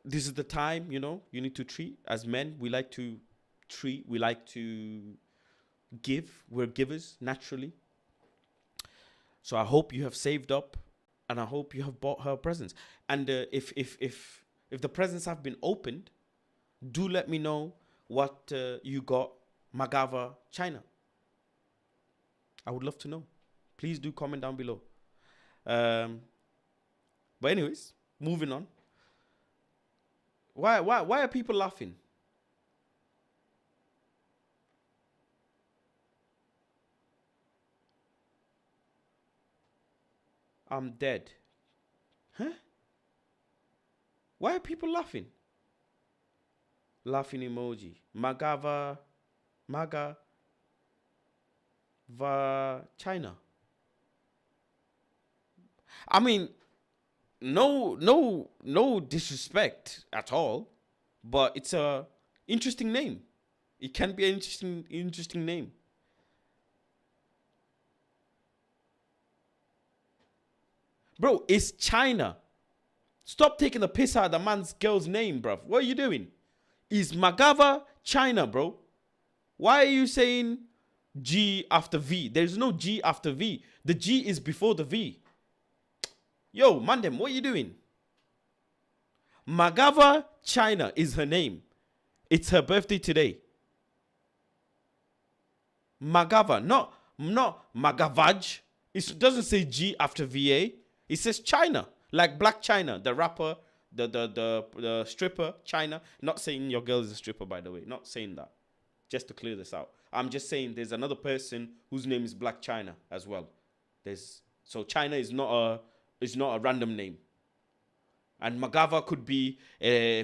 [SPEAKER 2] This is the time, you need to treat. As men, we like to treat. We like to give. We're givers naturally. So I hope you have saved up, and I hope you have bought her presents. And if the presents have been opened, do let me know what you got Magava China. I would love to know. Please do comment down below. But anyways, moving on. Why are people laughing? I'm dead. Huh? Why are people laughing? Laughing emoji. Maga China. I mean, no disrespect at all, but it's a interesting name. It can be an interesting name. Bro, it's China. Stop taking the piss out of the man's girl's name, bro. What are you doing? Is Magava China, bro? Why are you saying G after V? There's no G after V. The G is before the V. Yo, Mandem, what are you doing? Magava China is her name. It's her birthday today. Magava, not Magavaj. It doesn't say G after VA. It says China, like Black China, the rapper, the stripper, China. Not saying your girl is a stripper, by the way. Not saying that. Just to clear this out. I'm just saying there's another person whose name is Black China as well. So China is not a random name. And Magava could be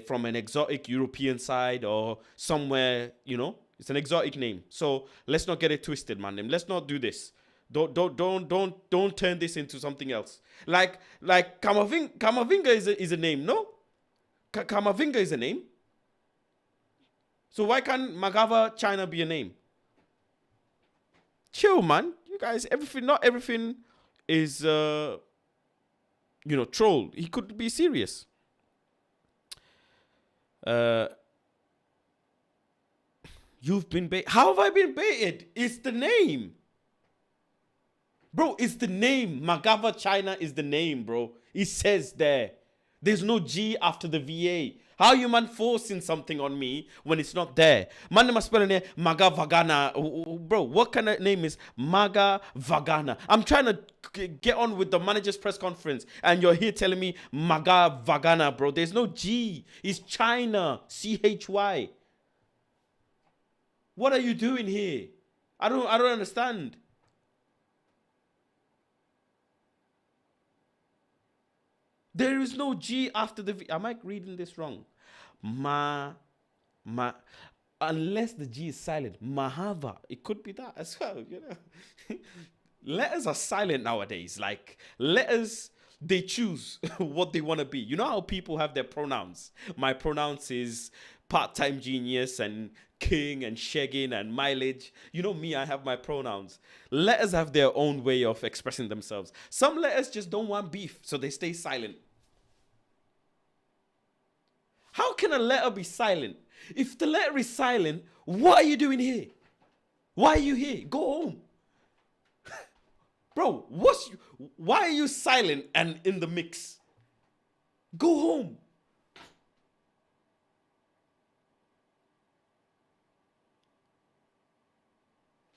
[SPEAKER 2] from an exotic European side or somewhere, you know. It's an exotic name. So let's not get it twisted, man. Let's not do this. Don't turn this into something else. Like Kamavinga is a name, no? Kamavinga is a name. So why can't Magava China be a name? Chill, man. You guys, not everything is troll. He could be serious. You've been baited. How have I been baited? It's the name. Bro, it's the name. Magava China is the name, bro. It says there. There's no G after the VA. How you man forcing something on me when it's not there? Man, must spell it Maga Vagana. Bro, what kind of name is Maga Vagana? I'm trying to get on with the manager's press conference and you're here telling me Maga Vagana, bro. There's no G. It's China. CHY. What are you doing here? I don't understand. There is no G after the V. Am I reading this wrong? Unless the G is silent. Mahava. It could be that as well, you know. Letters are silent nowadays. Like, letters, they choose what they want to be. You know how people have their pronouns? My pronouns is part-time genius and king and shagging and mileage. You know me, I have my pronouns. Letters have their own way of expressing themselves. Some letters just don't want beef, so they stay silent. How can a letter be silent? If the letter is silent, what are you doing here? Why are you here? Go home. Bro, why are you silent and in the mix? Go home.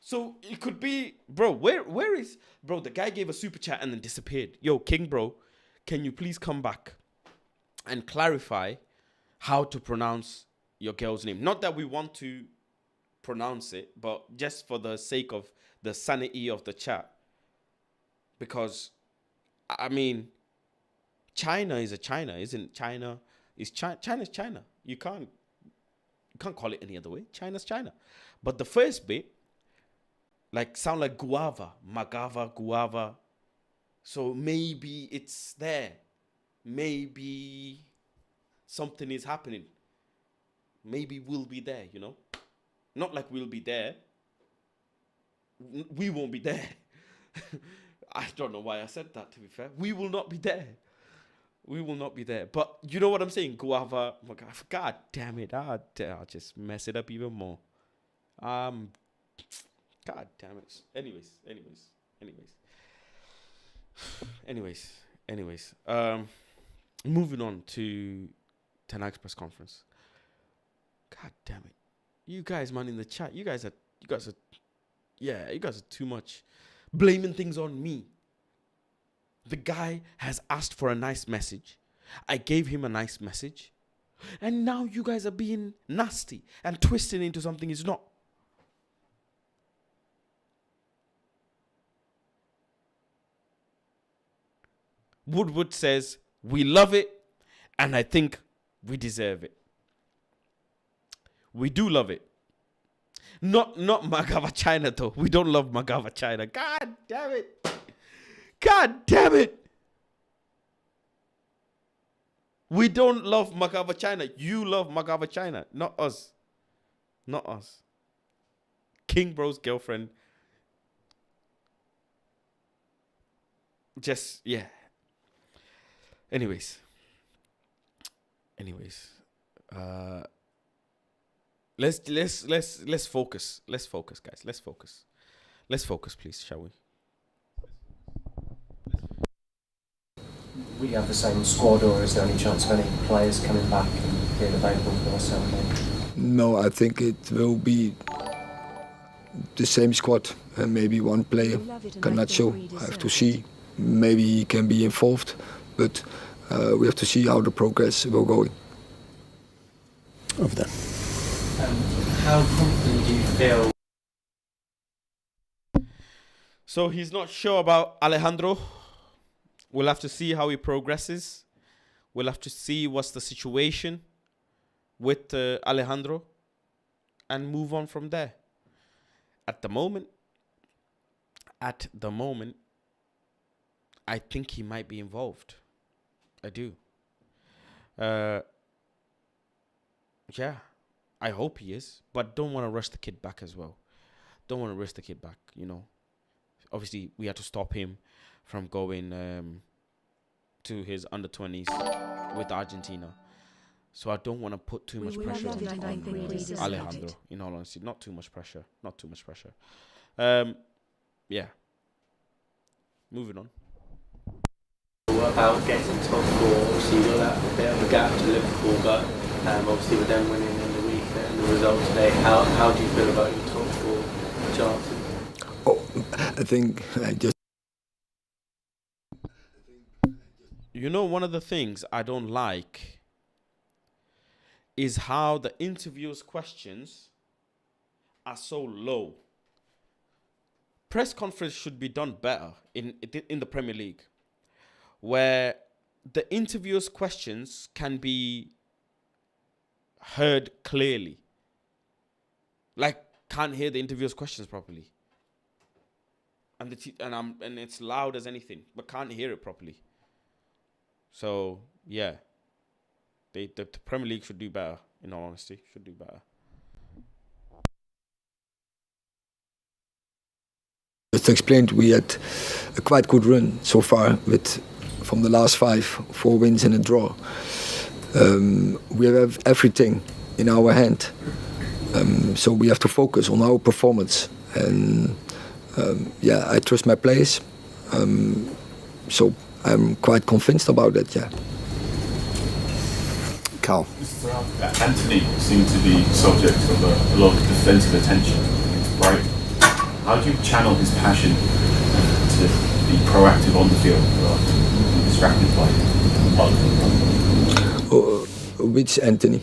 [SPEAKER 2] So it could be, bro, where is, bro, the guy gave a super chat and then disappeared. Yo, King, bro, can you please come back and clarify how to pronounce your girl's name? Not that we want to pronounce it, but just for the sake of the sanity of the chat. Because, I mean, China is a China, isn't China? China's China. You can't call it any other way. China's China. But the first bit, like, sound like guava, magava, guava. So maybe it's there. Maybe something is happening. Maybe we'll be there, you know? Not like we'll be there. We won't be there. I don't know why I said that, to be fair. We will not be there. We will not be there. But you know what I'm saying? Guava. God damn it. I'll just mess it up even more. God damn it. Anyways. Moving on to tonight's press conference. God damn it. You guys, man, in the chat, you guys are too much. Blaming things on me. The guy has asked for a nice message. I gave him a nice message. And now you guys are being nasty and twisting into something it's not. Woodward says, we love it, and I think we deserve it. We do love it. Not Magava China though. We don't love Magava China. God damn it. God damn it. We don't love Magava China. You love Magava China, not us. Not us. King Bro's girlfriend. Just yeah. Anyways. Let's focus. Let's focus, guys. Let's focus. Let's focus, please, shall we?
[SPEAKER 5] We have the same squad, or is there any chance of any players coming back and being available for the Sunday?
[SPEAKER 3] No, I think it will be the same squad and maybe one player. Canacho, I have to see. Maybe he can be involved, but we have to see how the progress will go.
[SPEAKER 6] Over there.
[SPEAKER 5] How confident do you feel?
[SPEAKER 2] So he's not sure about Alejandro. We'll have to see how he progresses. We'll have to see what's the situation with Alejandro and move on from there. At the moment, I think he might be involved. I do. Yeah, I hope he is, but don't want to rush the kid back as well. Don't want to rush the kid back, you know. Obviously, we had to stop him from going to his under-20s with Argentina. So I don't want to put too much pressure on Alejandro, in all honesty. Not too much pressure. Yeah. Moving on.
[SPEAKER 7] What about getting top four? Obviously, you've got that bit of a gap to Liverpool, but obviously with them winning in the week and the result today, how do you feel about your top four chances?
[SPEAKER 3] Oh, I think I just...
[SPEAKER 2] You know, one of the things I don't like is how the interviewers' questions are so low. Press conference should be done better in the Premier League, where the interviewers' questions can be heard clearly. Like, can't hear the interviewers' questions properly, and it's loud as anything, but can't hear it properly. So yeah, the Premier League should do better. In all honesty, should do better.
[SPEAKER 3] Just explained, we had a quite good run so far with from the last 4 wins and a draw. We have everything in our hand, so we have to focus on our performance. And yeah, I trust my players, so I'm quite convinced about that. Yeah.
[SPEAKER 6] Carl.
[SPEAKER 8] Anthony seemed to be subject of a lot of defensive attention against Brighton. How do you channel his passion to be proactive on the field rather than be distracted by other people?
[SPEAKER 3] Which Anthony?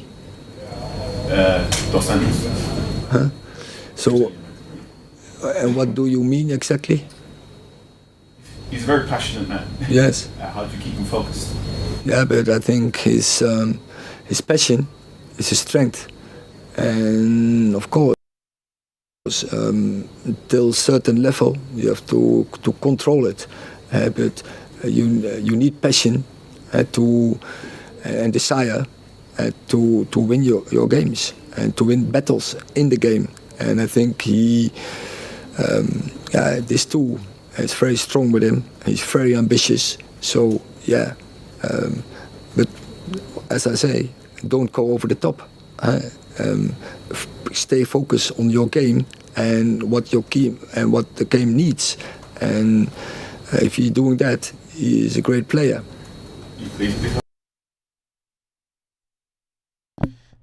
[SPEAKER 8] Dos Santos.
[SPEAKER 3] Huh? So, and what do you mean exactly?
[SPEAKER 8] He's a very passionate man.
[SPEAKER 3] Yes.
[SPEAKER 8] How do you keep him focused?
[SPEAKER 3] Yeah, but I think his passion is his strength, and of course, until a certain level, you have to control it. But you need passion and desire to win your games and to win battles in the game. And I think this too is very strong with him. He's very ambitious. So yeah, but as I say, don't go over the top. Stay focused on your game and what the game needs. And if you're doing that, he is a great player.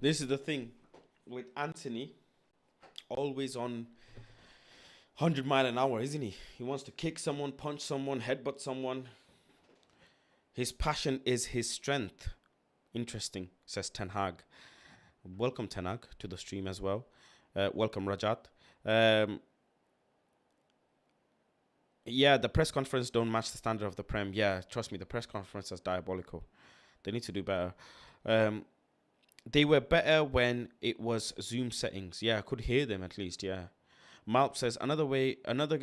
[SPEAKER 2] This is the thing with Anthony, always on 100 mile an hour, isn't he? He wants to kick someone, punch someone, headbutt someone. His passion is his strength. Interesting, says Ten Hag. Welcome, Ten Hag, to the stream as well. Welcome, Rajat. Yeah, the press conference don't match the standard of the Prem. Yeah, trust me, the press conference is diabolical. They need to do better. They were better when it was Zoom settings. Yeah, I could hear them at least. Yeah. Malp says another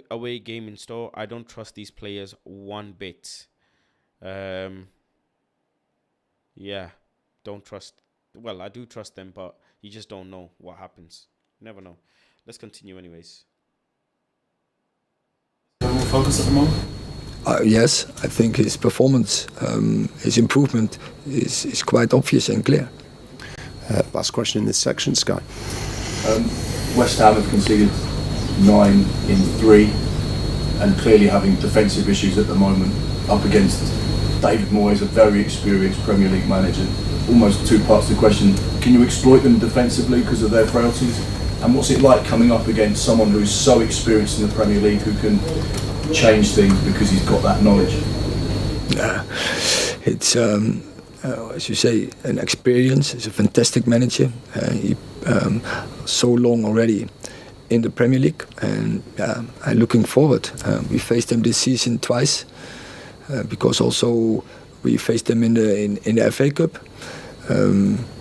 [SPEAKER 2] away game in store. I don't trust these players one bit. Yeah, don't trust. Well, I do trust them, but you just don't know what happens. You never know. Let's continue, anyways.
[SPEAKER 8] Focus at the moment.
[SPEAKER 3] Yes, I think his performance, his improvement is quite obvious and clear.
[SPEAKER 6] Last question in this section, Sky.
[SPEAKER 9] West Ham have conceded 9 in 3 and clearly having defensive issues at the moment up against David Moyes, a very experienced Premier League manager. Almost 2 parts to the question. Can you exploit them defensively because of their frailties? And what's it like coming up against someone who's so experienced in the Premier League who can change things because he's got that knowledge?
[SPEAKER 3] It's, as you say, an experience. He's a fantastic manager. He so long already in the Premier League, and I'm looking forward. We faced them this season twice, because also we faced them in the FA Cup.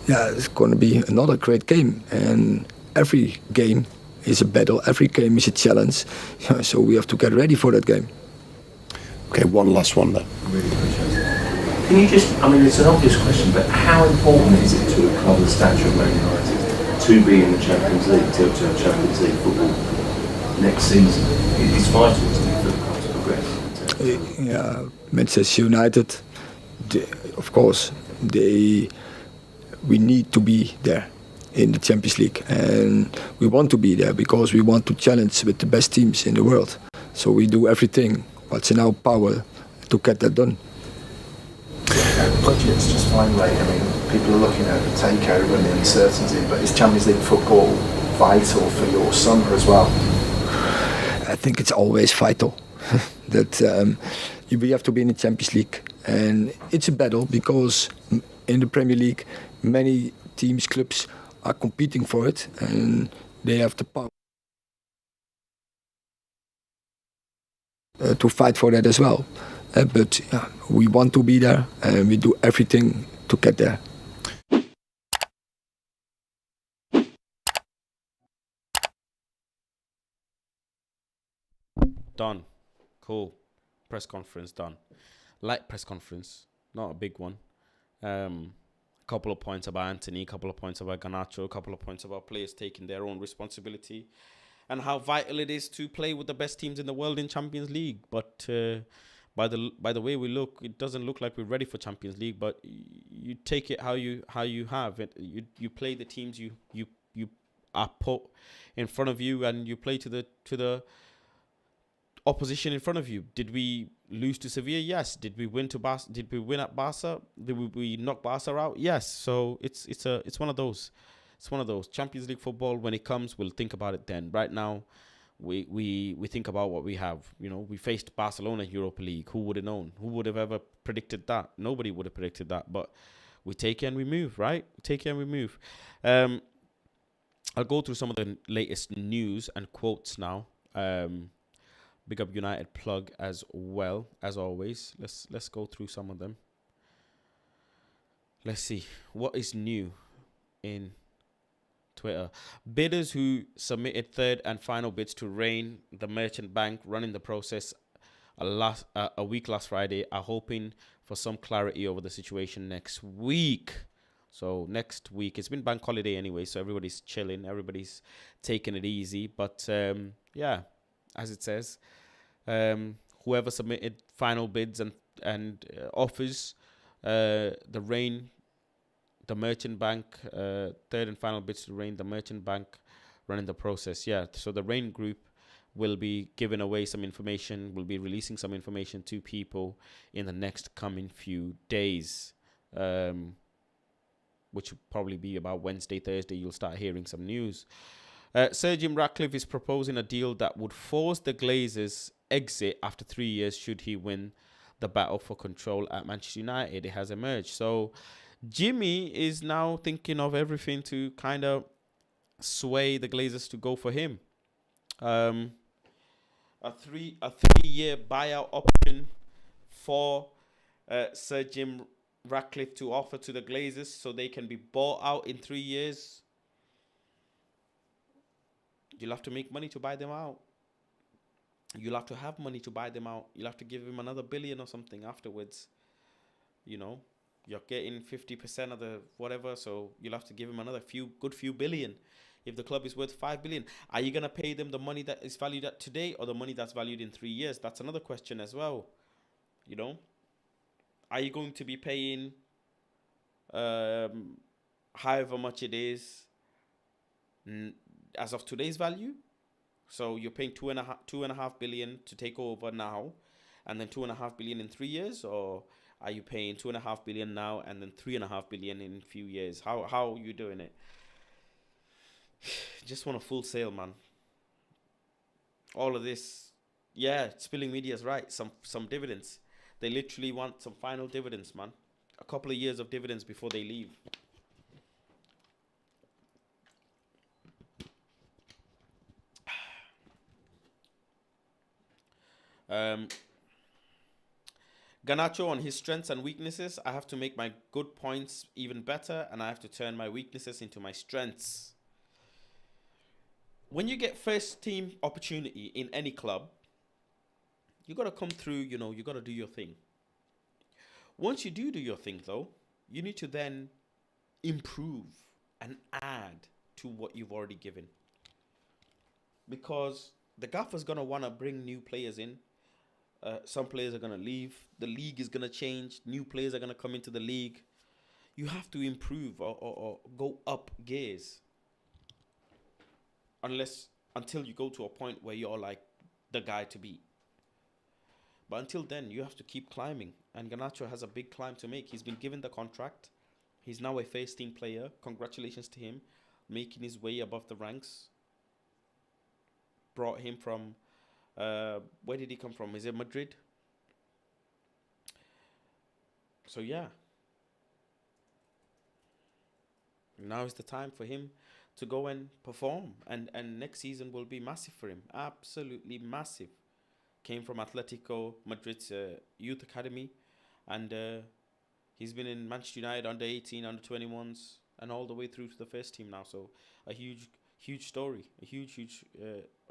[SPEAKER 3] It's going to be another great game, and every game is a battle. Every game is a challenge. So we have to get ready for that game.
[SPEAKER 6] Okay, one last one then.
[SPEAKER 5] Really appreciate it. Can you just, I mean, it's an obvious question, but how important is it to a club of the stature of Man United to be in the Champions League, to have Champions League football next season? It's vital, isn't it, for the club to progress?
[SPEAKER 3] Manchester United, of course, we need to be there in the Champions League, and we want to be there because we want to challenge with the best teams in the world. So we do everything what's in our power to get that done.
[SPEAKER 10] Budgets, just finally, I mean, people are looking at the takeover and the uncertainty, but is Champions League football vital for your summer as well?
[SPEAKER 3] I think it's always vital that we have to be in the Champions League, and it's a battle because in the Premier League many teams, clubs are competing for it, and they have the power to fight for that as well. But we want to be there, and we do everything to get there.
[SPEAKER 2] Done. Cool. Press conference done. Light press conference, not a big one. Couple of points about Anthony, couple of points about Garnacho, couple of points about players taking their own responsibility, and how vital it is to play with the best teams in the world in Champions League. But by the way we look, it doesn't look like we're ready for Champions League. But you take it how you have it. You play the teams you are put in front of you, and you play to the opposition in front of you. Did we lose to Sevilla? Yes. Did we win to Barca? Did we win at Barca? Did we knock Barca out? Yes. So it's one of those. It's one of those. Champions League football, when it comes, we'll think about it then. Right now, we think about what we have. You know, we faced Barcelona Europa League. Who would have known? Who would have ever predicted that? Nobody would have predicted that. But we take it and we move, right? We take it and we move. I'll go through some of the latest news and quotes now. Big up United plug as well, as always. Let's go through some of them. Let's see what is new in Twitter. Bidders who submitted third and final bids to Rain, the merchant bank running the process a week last Friday, are hoping for some clarity over the situation next week. So next week, it's been bank holiday anyway, so everybody's chilling, everybody's taking it easy. But as it says, whoever submitted final bids and offers, the Rain, the merchant bank, third and final bids to Rain, the merchant bank running the process. Yeah, so the Rain group will be giving away some information, will be releasing some information to people in the next coming few days, which will probably be about Wednesday, Thursday. You'll start hearing some news. Sir Jim Ratcliffe is proposing a deal that would force the Glazers' exit after 3 years should he win the battle for control at Manchester United. It has emerged. So Jimmy is now thinking of everything to kind of sway the Glazers to go for him. A 3 year buyout option for Sir Jim Ratcliffe to offer to the Glazers so they can be bought out in 3 years, you'll have to make money to buy them out. You'll have to have money to buy them out. You'll have to give him another billion or something afterwards. You know, you're getting 50% of the whatever, so you'll have to give him another few billion. If the club is worth 5 billion, are you going to pay them the money that is valued at today or the money that's valued in 3 years? That's another question as well. You know, are you going to be paying however much it is as of today's value? So you're paying two and a half billion to take over now, and then 2.5 billion in 3 years, or are you paying 2.5 billion now and then 3.5 billion in a few years? How are you doing it? Just want a full sale, man. All of this, yeah, Spilling Media is right. Some dividends. They literally want some final dividends, man. A couple of years of dividends before they leave. Garnacho on his strengths and weaknesses. I have to make my good points even better, and I have to turn my weaknesses into my strengths. When you get first team opportunity in any club, you got to come through, you know, you got to do your thing. Once you do your thing, though, you need to then improve and add to what you've already given. Because the gaffer's going to want to bring new players in. Some players are going to leave. The league is going to change. New players are going to come into the league. You have to improve or go up gears. Until you go to a point where you're like the guy to beat. But until then, you have to keep climbing. And Garnacho has a big climb to make. He's been given the contract. He's now a first team player. Congratulations to him. Making his way above the ranks. Brought him from... where did he come from? Is it Madrid? So yeah. Now is the time for him to go and perform. And next season will be massive for him. Absolutely massive. Came from Atletico Madrid's youth academy. And he's been in Manchester United under 18, under 21s. And all the way through to the first team now. So a huge story. A huge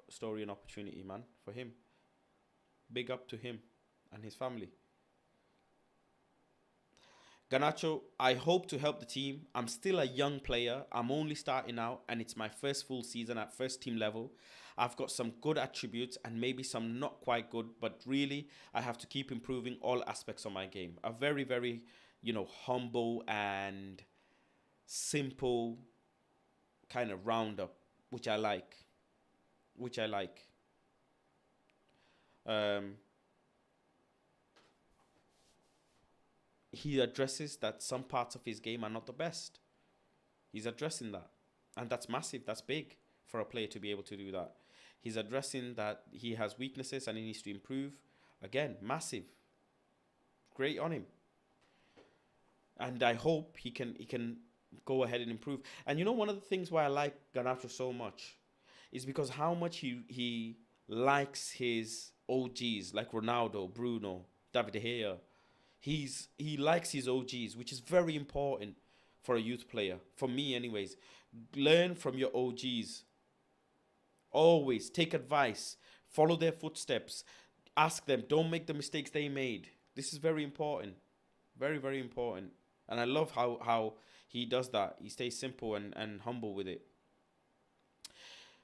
[SPEAKER 2] story and opportunity, man, for him. Big up to him and his family. Garnacho, I hope to help the team. I'm still a young player. I'm only starting out, and it's my first full season at first team level. I've got some good attributes and maybe some not quite good, but really I have to keep improving all aspects of my game. A very, very, humble and simple kind of roundup, which I like. He addresses that some parts of his game are not the best. He's addressing that. And that's massive. That's big for a player to be able to do that. He's addressing that he has weaknesses and he needs to improve. Again, massive. Great on him. And I hope he can go ahead and improve. And one of the things why I like Garnacho so much is because how much he likes his OGs like Ronaldo, Bruno, David De Gea. He likes his OGs, which is very important for a youth player. For me anyways. Learn from your OGs. Always take advice. Follow their footsteps. Ask them. Don't make the mistakes they made. This is very important. Very, very important. And I love how he does that. He stays simple and humble with it.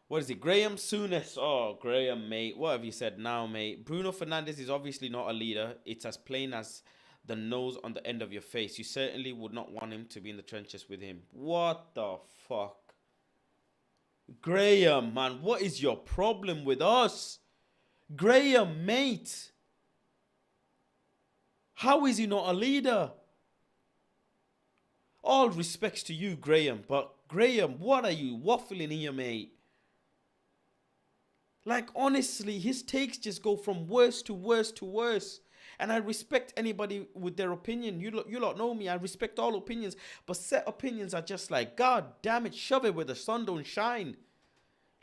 [SPEAKER 2] What is it? Graham Souness. Oh, Graham, mate. What have you said now, mate? Bruno Fernandes is obviously not a leader. It's as plain as the nose on the end of your face. You certainly would not want him to be in the trenches with him. What the fuck? Graham, man. What is your problem with us? Graham, mate. How is he not a leader? All respects to you, Graham. But, Graham, what are you waffling here, mate? Like, honestly, his takes just go from worse to worse to worse. And I respect anybody with their opinion. You lot know me. I respect all opinions. But set opinions are just like, God damn it, shove it where the sun don't shine.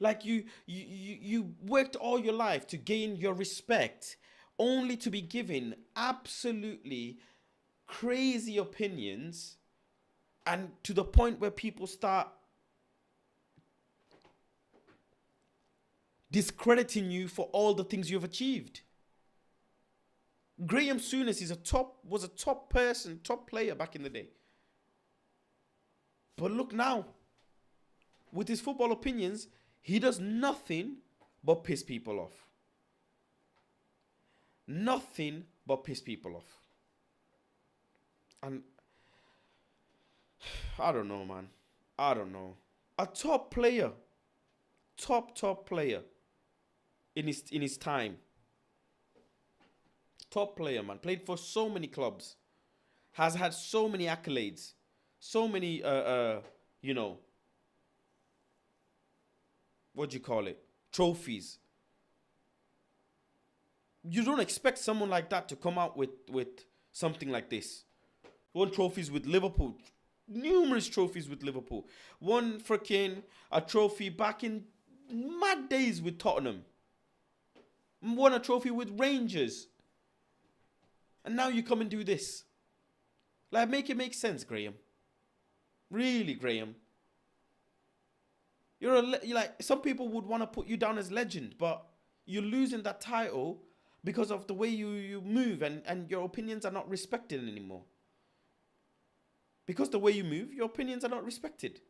[SPEAKER 2] Like, you worked all your life to gain your respect, only to be given absolutely crazy opinions, and to the point where people start discrediting you for all the things you've achieved. Graham Souness was a top player back in the day. But look now, with his football opinions, he does nothing but piss people off. Nothing but piss people off. And I don't know, man. I don't know. A top player, top player in his time. Top player, man. Played for so many clubs. Has had so many accolades. So many, you know, what do you call it? Trophies. You don't expect someone like that to come out with something like this. Won trophies with Liverpool. Numerous trophies with Liverpool. Won a trophy back in mad days with Tottenham. Won a trophy with Rangers. And now you come and do this. Like, make it make sense, Graham. Really, Graham. You're like, some people would want to put you down as legend, but you're losing that title because of the way you move, and your opinions are not respected anymore. Because the way you move, your opinions are not respected.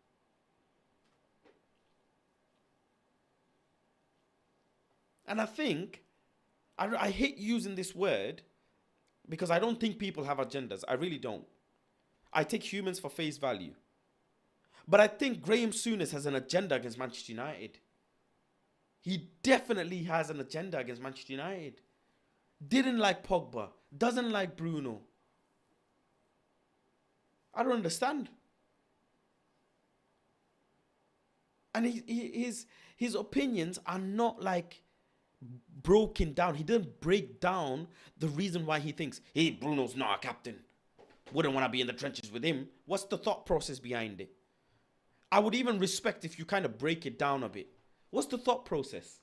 [SPEAKER 2] And I think, I hate using this word because I don't think people have agendas. I really don't. I take humans for face value. But I think Graham Souness has an agenda against Manchester United. He definitely has an agenda against Manchester United. Didn't like Pogba. Doesn't like Bruno. I don't understand. And his opinions are not like broken down. He didn't break down the reason why he thinks, hey, Bruno's not a captain. Wouldn't want to be in the trenches with him. What's the thought process behind it? I would even respect if you kind of break it down a bit. What's the thought process?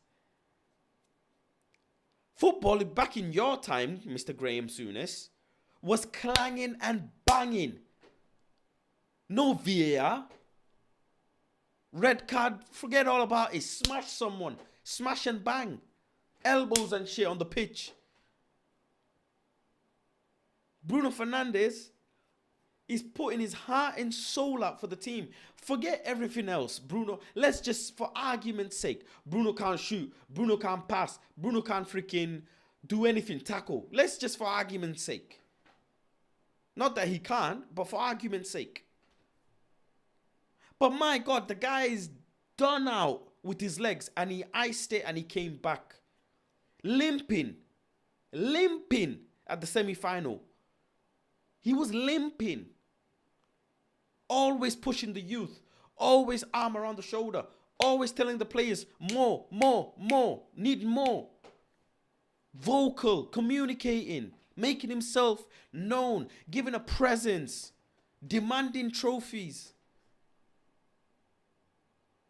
[SPEAKER 2] Football back in your time, Mr. Graham Souness, was clanging and banging. No VAR. Red card, forget all about it. Smash someone. Smash and bang. Elbows and shit on the pitch. Bruno Fernandes is putting his heart and soul out for the team. Forget everything else, Bruno. Let's just, for argument's sake, Bruno can't shoot. Bruno can't pass. Bruno can't freaking do anything, tackle. Let's just, for argument's sake. Not that he can't, but for argument's sake. But my God, the guy is done out with his legs, and he iced it and he came back. Limping at the semi-final. He was limping. Always pushing the youth. Always arm around the shoulder. Always telling the players, more. Need more. Vocal, communicating. Making himself known. Giving a presence. Demanding trophies.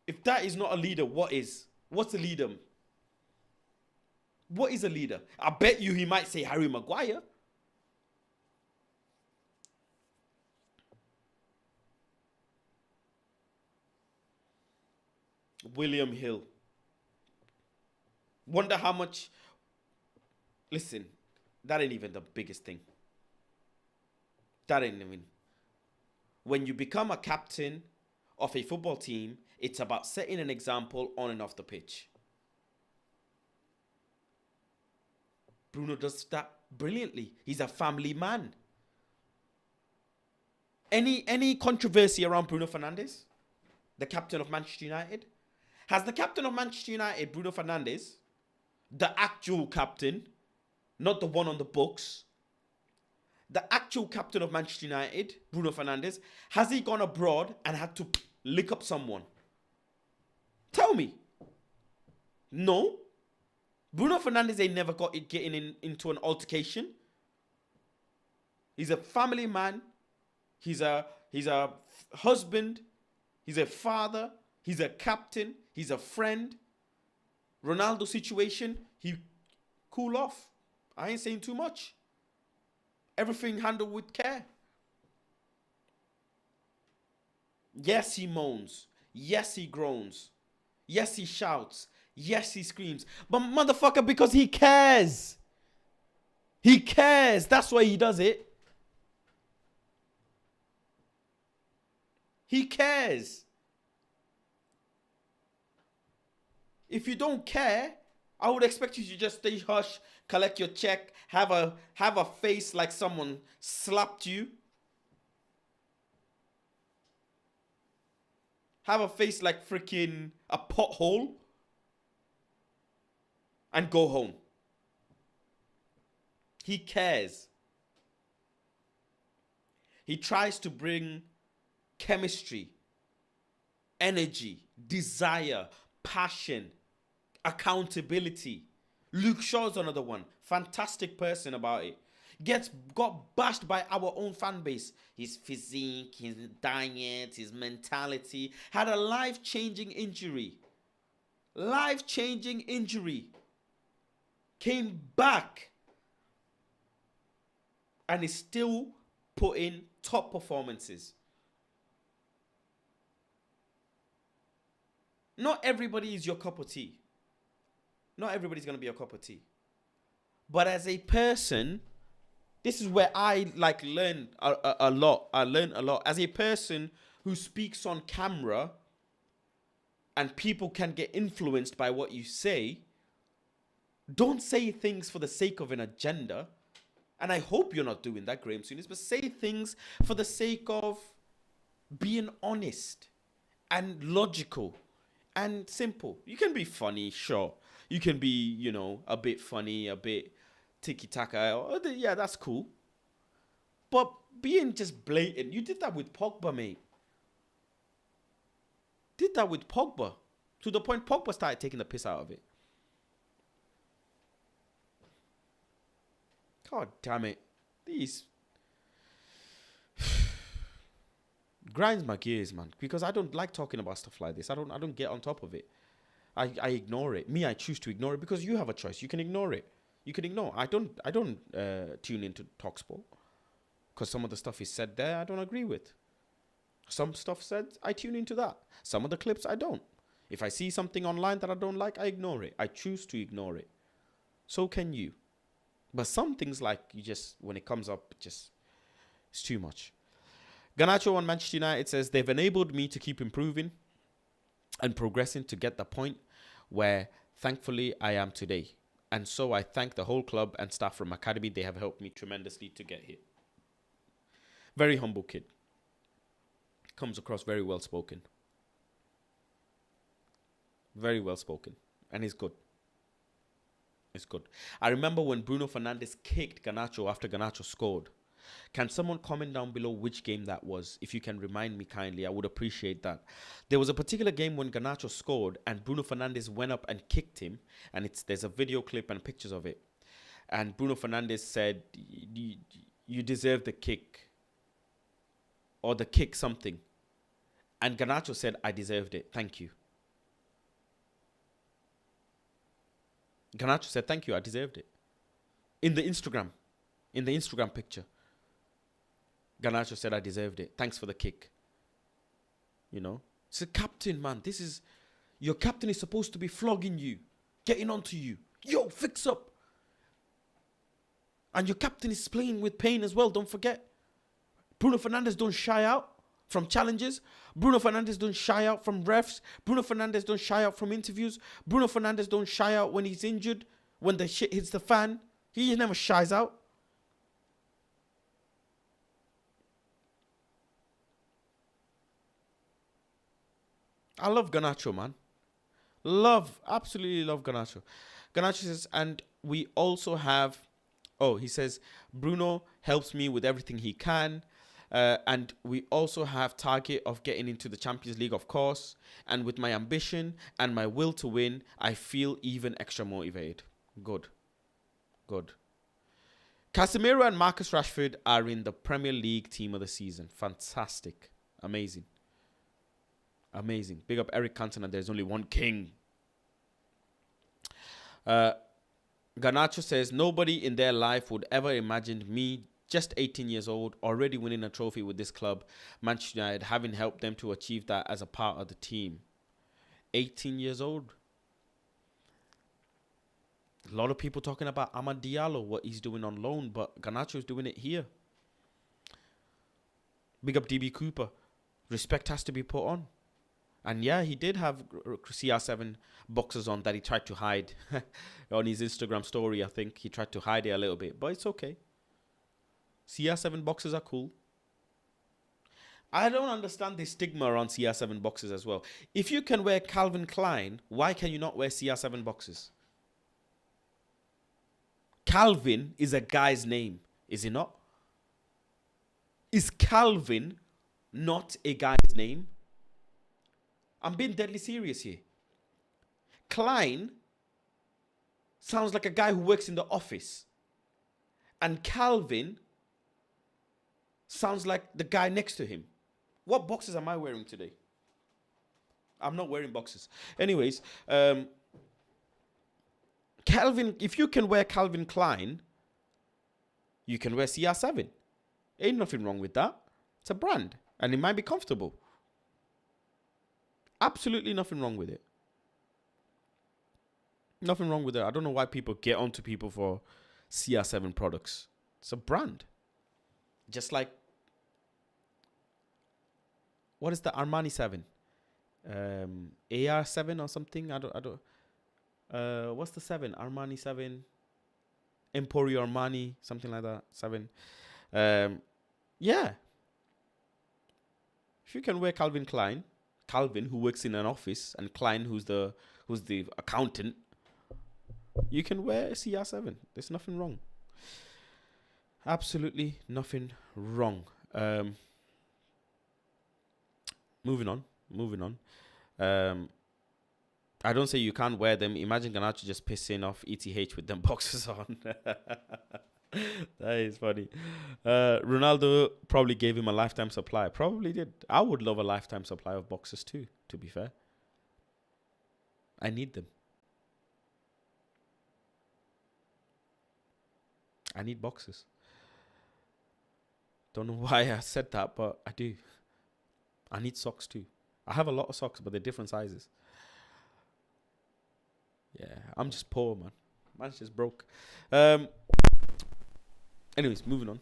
[SPEAKER 2] If that is not a leader, what is? What's a leader? What is a leader? I bet you he might say Harry Maguire. William Hill. Wonder how much... Listen, that ain't even the biggest thing. That ain't even... When you become a captain of a football team, it's about setting an example on and off the pitch. Bruno does that brilliantly. He's a family man. Any controversy around Bruno Fernandes, the captain of Manchester United? Has the captain of Manchester United, Bruno Fernandes, the actual captain, not the one on the books, the actual captain of Manchester United, Bruno Fernandes, has he gone abroad and had to lick up someone? Tell me. No. Bruno Fernandes ain't never got it getting into an altercation. He's a family man. He's a husband. He's a father. He's a captain. He's a friend. Ronaldo situation, he cool off. I ain't saying too much. Everything handled with care. Yes, he moans. Yes, he groans. Yes, he shouts. Yes, he screams. But motherfucker, because he cares. He cares. That's why he does it. He cares. If you don't care, I would expect you to just stay hush, collect your check, have a face like someone slapped you. Have a face like freaking a pothole. And go home. He cares. He tries to bring chemistry, energy, desire, passion, accountability. Luke Shaw's another one. Fantastic person about it. Got bashed by our own fan base. His physique, his diet, his mentality. Had a life-changing injury. Life-changing injury. Came back. And is still putting top performances. Not everybody is your cup of tea. Not everybody's going to be your cup of tea. But as a person, this is where I learn a lot. I learn a lot. As a person who speaks on camera and people can get influenced by what you say, don't say things for the sake of an agenda. And I hope you're not doing that, Graham Souness, but say things for the sake of being honest and logical and simple. You can be funny, sure. You can be, a bit funny, a bit tiki-taka. Yeah, that's cool. But being just blatant, you did that with Pogba, mate. Did that with Pogba. To the point Pogba started taking the piss out of it. God damn it. These grinds my gears, man. Because I don't like talking about stuff like this. I don't get on top of it. I ignore it. I choose to ignore it because you have a choice. You can ignore it. You can ignore. I don't tune into Talksport because some of the stuff is said there I don't agree with. Some stuff said, I tune into that. Some of the clips I don't. If I see something online that I don't like, I ignore it. I choose to ignore it. So can you. But some things when it comes up, it's too much. Garnacho on Manchester United says, they've enabled me to keep improving and progressing to get the point where thankfully I am today. And so I thank the whole club and staff from Academy. They have helped me tremendously to get here. Very humble kid. Comes across very well spoken. Very well spoken. And he's good. It's good. I remember when Bruno Fernandes kicked Garnacho after Garnacho scored. Can someone comment down below which game that was? If you can remind me kindly, I would appreciate that. There was a particular game when Garnacho scored and Bruno Fernandes went up and kicked him. And there's a video clip and pictures of it. And Bruno Fernandes said, you deserve the kick. Or the kick something. And Garnacho said, I deserved it. Thank you. Garnacho said, thank you, I deserved it. In the Instagram picture. Garnacho said, I deserved it. Thanks for the kick. It's a captain, man. Your captain is supposed to be flogging you, getting onto you. Yo, fix up. And your captain is playing with pain as well, don't forget. Bruno Fernandes don't shy out from challenges. Bruno Fernandes don't shy out from refs. Bruno Fernandes don't shy out from interviews. Bruno Fernandes don't shy out when he's injured, when the shit hits the fan. He never shies out. I love Garnacho, man. Absolutely love Garnacho. Garnacho says, and we also have, he says, Bruno helps me with everything he can. And we also have target of getting into the Champions League, of course. And with my ambition and my will to win, I feel even extra motivated. Good. Casemiro and Marcus Rashford are in the Premier League team of the season. Fantastic. Amazing. Big up Eric Cantona. There's only one king. Garnacho says, nobody in their life would ever imagine me Just 18 years old, already winning a trophy with this club. Manchester United having helped them to achieve that as a part of the team. 18 years old. A lot of people talking about Amad Diallo, what he's doing on loan, but Garnacho's doing it here. Big up DB Cooper. Respect has to be put on. And yeah, he did have CR7 boxes on that he tried to hide on his Instagram story. I think he tried to hide it a little bit, but it's okay. CR7 boxes are cool. I don't understand the stigma around CR7 boxes as well. If you can wear Calvin Klein, why can you not wear CR7 boxes? Calvin is a guy's name, is he not? Is Calvin not a guy's name? I'm being deadly serious here. Klein sounds like a guy who works in the office. And Calvin sounds like the guy next to him. What boxes am I wearing today? I'm not wearing boxes. Anyways, Calvin, if you can wear Calvin Klein, you can wear CR7. Ain't nothing wrong with that. It's a brand. And it might be comfortable. Absolutely nothing wrong with it. Nothing wrong with it. I don't know why people get onto people for CR7 products. It's a brand. Just like, what is the Armani 7? AR7 or something? I don't. What's the 7? Armani 7. Emporio Armani, something like that. 7. Yeah. If you can wear Calvin Klein, Calvin who works in an office, and Klein who's the accountant, you can wear CR7. There's nothing wrong. Absolutely nothing wrong. Moving on. I don't say you can't wear them. Imagine Garnacho just pissing off ETH with them boxes on. That is funny. Ronaldo probably gave him a lifetime supply. Probably did. I would love a lifetime supply of boxes too, to be fair. I need them. I need boxes. Don't know why I said that, but I do. I need socks too. I have a lot of socks, but they're different sizes. Yeah, I'm just poor, man. Man's just broke. Anyways, moving on.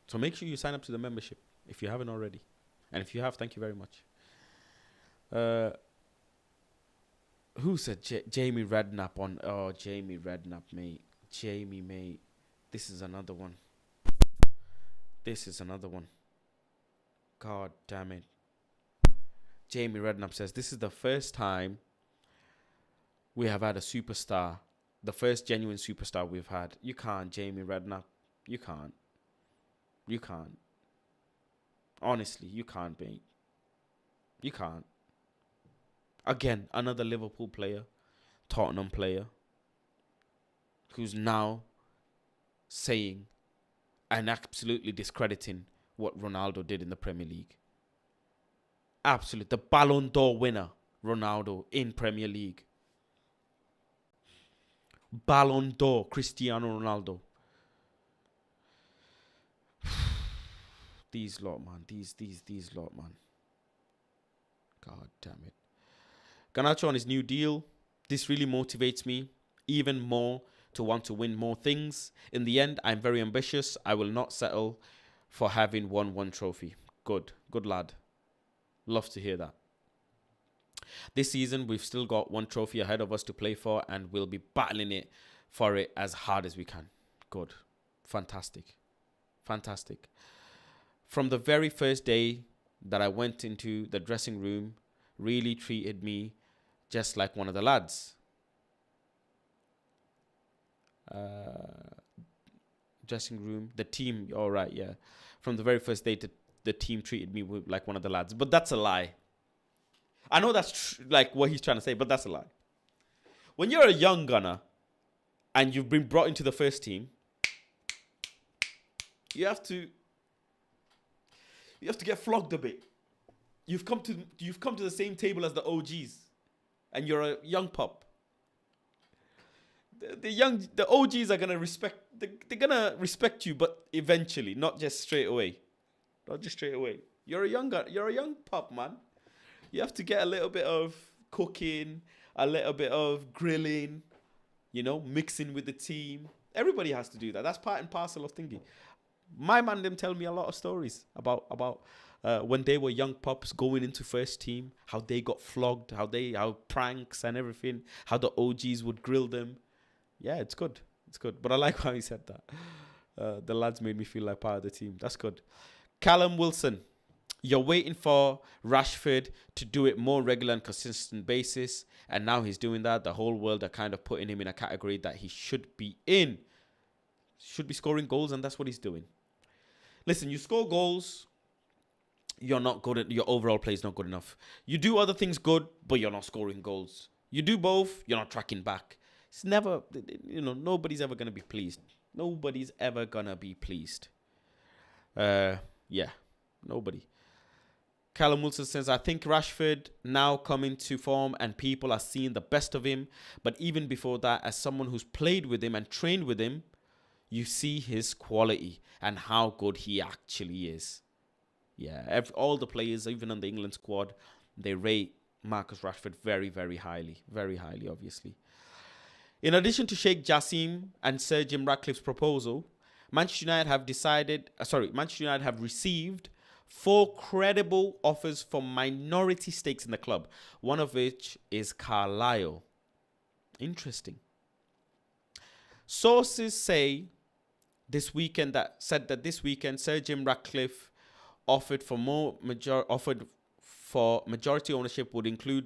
[SPEAKER 2] So make sure you sign up to the membership if you haven't already. And if you have, thank you very much. Who said Jamie Redknapp on? Oh, Jamie Redknapp, mate. Jamie, mate. This is another one. God damn it. Jamie Redknapp says, this is the first time we have had a superstar. The first genuine superstar we've had. You can't, Jamie Redknapp. You can't. Honestly, you can't, mate. You can't. Again, another Liverpool player, Tottenham player, who's now saying and absolutely discrediting what Ronaldo did in the Premier League. Absolute. The Ballon d'Or winner, Ronaldo, in Premier League. Ballon d'Or, Cristiano Ronaldo. These lot, man. These lot, man. God damn it. Garnacho on his new deal. This really motivates me even more to want to win more things. In the end, I'm very ambitious. I will not settle for having won one trophy. Good lad. Love to hear that. This season, we've still got one trophy ahead of us to play for, and we'll be battling for it as hard as we can. Good. Fantastic. From the very first day that I went into the dressing room, really treated me just like one of the lads. Dressing room, the team, all right, yeah. From the very first day, the team treated me like one of the lads. But that's a lie. I know that's like what he's trying to say, but that's a lie. When you're a young gunner and you've been brought into the first team, you have to get flogged a bit. You've come to the same table as the OGs, and you're a young pup. the OGs are gonna respect. They're gonna respect you, but eventually, not just straight away. Not just straight away. You're a young pup, man. You have to get a little bit of cooking, a little bit of grilling, mixing with the team. Everybody has to do that. That's part and parcel of thinking. My man, them tell me a lot of stories about when they were young pups going into first team, how they got flogged, how pranks and everything, how the OGs would grill them. Yeah, it's good. It's good. But I like how he said that. The lads made me feel like part of the team. That's good. Callum Wilson, you're waiting for Rashford to do it more regular and consistent basis, and now he's doing that. The whole world are kind of putting him in a category that he should be in. Should be scoring goals, and that's what he's doing. Listen, you score goals, you're not good at, your overall play is not good enough. You do other things good, but you're not scoring goals. You do both, you're not tracking back. It's never, nobody's ever going to be pleased. Nobody's ever going to be pleased. Nobody. Callum Wilson says, I think Rashford now coming to form and people are seeing the best of him. But even before that, as someone who's played with him and trained with him, you see his quality and how good he actually is. Yeah, all the players, even on the England squad, they rate Marcus Rashford very, very highly. Very highly, obviously. In addition to Sheikh Jassim and Sir Jim Ratcliffe's proposal, Manchester United have received 4 credible offers for minority stakes in the club, one of which is Carlisle. Interesting. Sources said this weekend Sir Jim Ratcliffe offered for majority ownership would include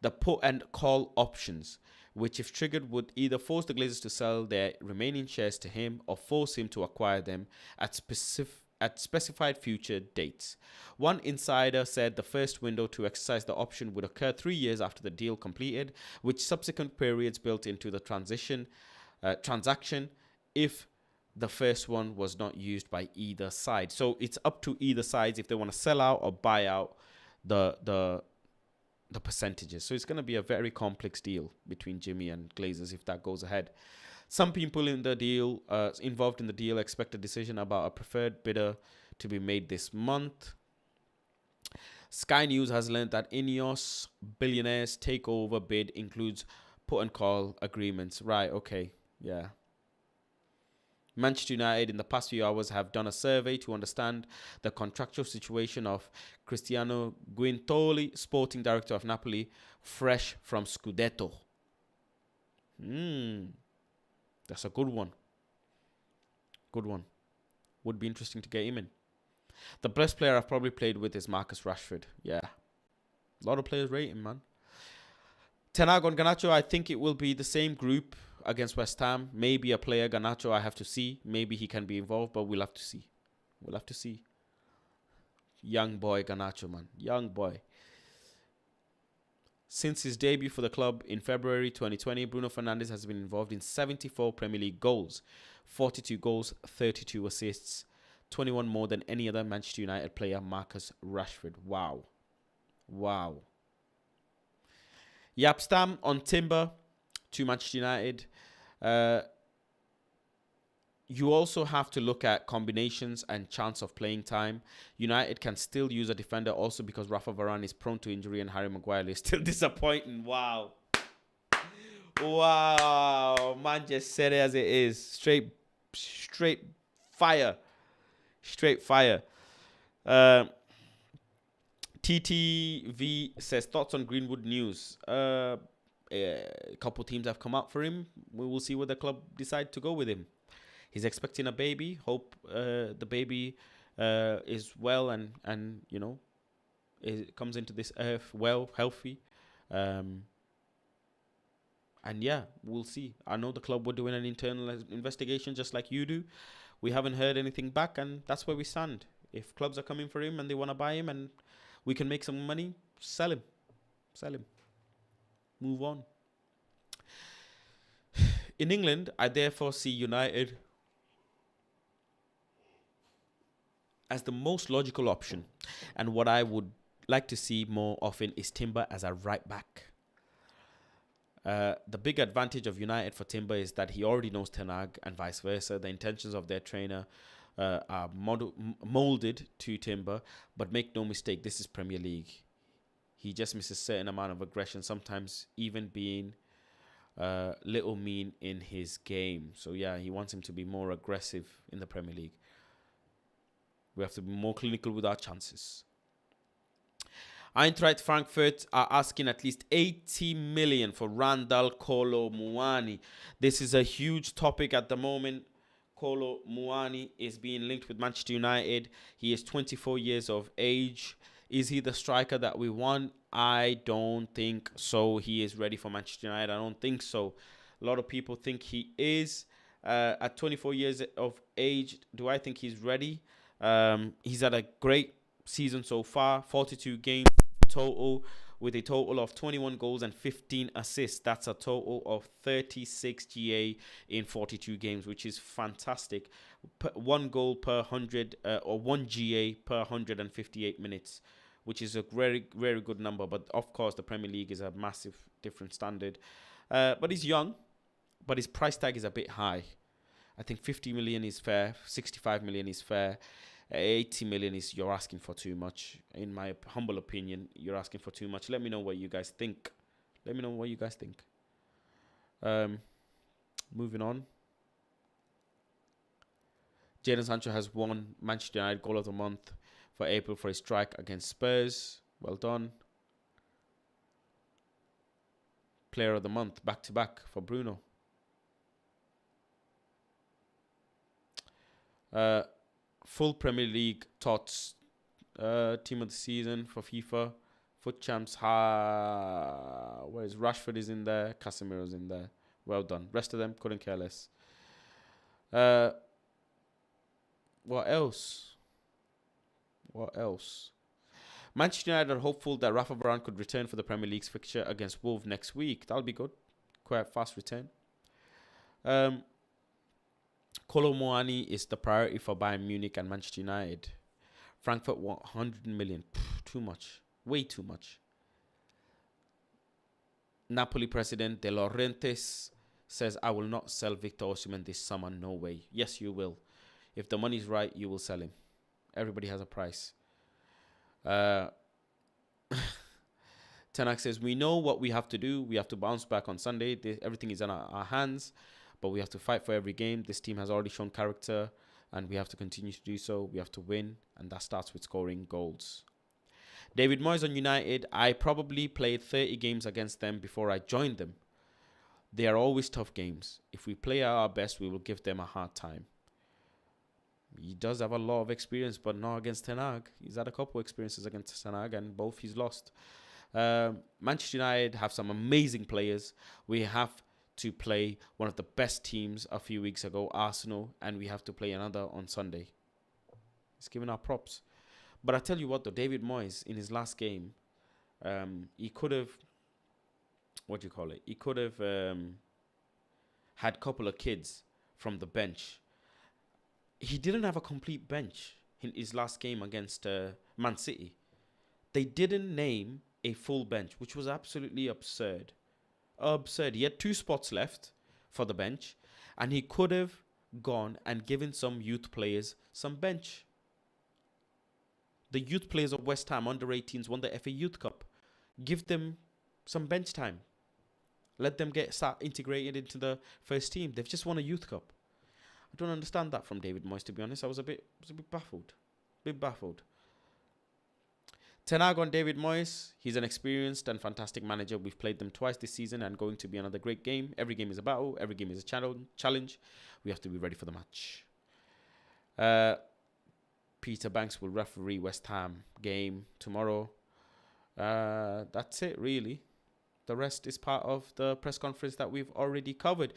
[SPEAKER 2] the put and call options, which if triggered would either force the Glazers to sell their remaining shares to him or force him to acquire them at specified future dates. One insider said the first window to exercise the option would occur 3 years after the deal completed, which subsequent periods built into the transaction if the first one was not used by either side. So it's up to either side if they want to sell out or buy out the percentages. So it's going to be a very complex deal between Jimmy and Glazers if that goes ahead. Some people in the deal, involved in the deal, expect a decision about a preferred bidder to be made this month. Sky News has learned that Ineos billionaires takeover bid includes put and call agreements. Right, okay, yeah. Manchester United in the past few hours have done a survey to understand the contractual situation of Cristiano Guintoli, sporting director of Napoli, fresh from Scudetto. That's a good one. Good one. Would be interesting to get him in. The best player I've probably played with is Marcus Rashford. Yeah. A lot of players rate him, man. Ten Hag on Garnacho, I think it will be the same group against West Ham. Maybe a player, Garnacho, I have to see. Maybe he can be involved, but we'll have to see. We'll have to see. Young boy, Garnacho, man. Young boy. Since his debut for the club in February 2020, Bruno Fernandes has been involved in 74 Premier League goals. 42 goals, 32 assists. 21 more than any other Manchester United player, Marcus Rashford. Wow. Wow. Yap Stam on Timber to Manchester United. You also have to look at combinations and chance of playing time. United can still use a defender also because Rafa Varane is prone to injury and Harry Maguire is still disappointing. Wow. Wow. Man just said it as it is. Straight fire. Straight fire. TTV says, thoughts on Greenwood news. A couple teams have come out for him. We will see where the club decide to go with him. He's expecting a baby. Hope the baby is well and you know, it comes into this earth well, healthy. And yeah, we'll see. I know the club were doing an internal investigation just like you do. We haven't heard anything back, and that's where we stand. If clubs are coming for him and they want to buy him and we can make some money, sell him. Sell him. Move on. In England, I therefore see United as the most logical option. And what I would like to see more often is Timber as a right back. The big advantage of United for Timber is that he already knows Ten Hag and vice versa. The intentions of their trainer are molded to Timber, but make no mistake, this is Premier League. He just misses a certain amount of aggression, sometimes even being little mean in his game. So yeah, he wants him to be more aggressive in the Premier League. We have to be more clinical with our chances. Eintracht Frankfurt are asking at least 80 million for Randall Kolo Muani. This is a huge topic at the moment. Kolo Muani is being linked with Manchester United. He is 24 years of age. Is he the striker that we want? I don't think so. He is ready for Manchester United. I don't think so. A lot of people think he is. At 24 years of age, do I think he's ready? He's had a great season so far. 42 games total, with a total of 21 goals and 15 assists. That's a total of 36 GA in 42 games, which is fantastic. 1 goal per 100 or 1 GA per 158 minutes, which is a very, very good number. But of course, the Premier League is a massive different standard. But he's young, but his price tag is a bit high. I think 50 million is fair, 65 million is fair. 80 million is, you're asking for too much. In my humble opinion, you're asking for too much. Let me know what you guys think. Moving on. Jadon Sancho has won Manchester United Goal of the Month for April for his strike against Spurs. Well done. Player of the Month, back-to-back for Bruno. Full Premier League tots. Team of the season for FIFA. Foot champs. Whereas Rashford is in there. Casemiro's in there. Well done. Rest of them couldn't care less. What else? Manchester United are hopeful that Rafa Varane could return for the Premier League's fixture against Wolves next week. That'll be good. Quite fast return. Kolo Muani is the priority for Bayern Munich and Manchester United. Frankfurt want 100 million. Too much. Way too much. Napoli president De Laurentiis says, I will not sell Victor Osimhen this summer. No way. Yes, you will. If the money's right, you will sell him. Everybody has a price. Ten Hag says, we know what we have to do. We have to bounce back on Sunday. Everything is in our hands. But we have to fight for every game. This team has already shown character, and we have to continue to do so. We have to win, and that starts with scoring goals. David Moyes on United. I probably played 30 games against them before I joined them. They are always tough games. If we play our best, we will give them a hard time. He does have a lot of experience, but not against Ten Hag. He's had a couple experiences against Ten Hag, and both he's lost. Manchester United have some amazing players. We have to play one of the best teams a few weeks ago, Arsenal, and we have to play another on Sunday. He's giving our props. But I tell you what, though, David Moyes, in his last game, he could have, He could have had a couple of kids from the bench. He didn't have a complete bench in his last game against Man City. They didn't name a full bench, which was absolutely absurd. He had 2 spots left for the bench, and he could have gone and given some youth players some bench. The youth players of West Ham under 18s won the FA Youth Cup. Give them some bench time. Let them start integrated into the first team. They've just won a Youth Cup. I don't understand that from David Moyes, to be honest. I was a bit baffled. Ten Hag on David Moyes. He's an experienced and fantastic manager. We've played them twice this season and going to be another great game. Every game is a battle. Every game is a challenge. We have to be ready for the match. Peter Banks will referee West Ham game tomorrow. That's it, really. The rest is part of the press conference that we've already covered.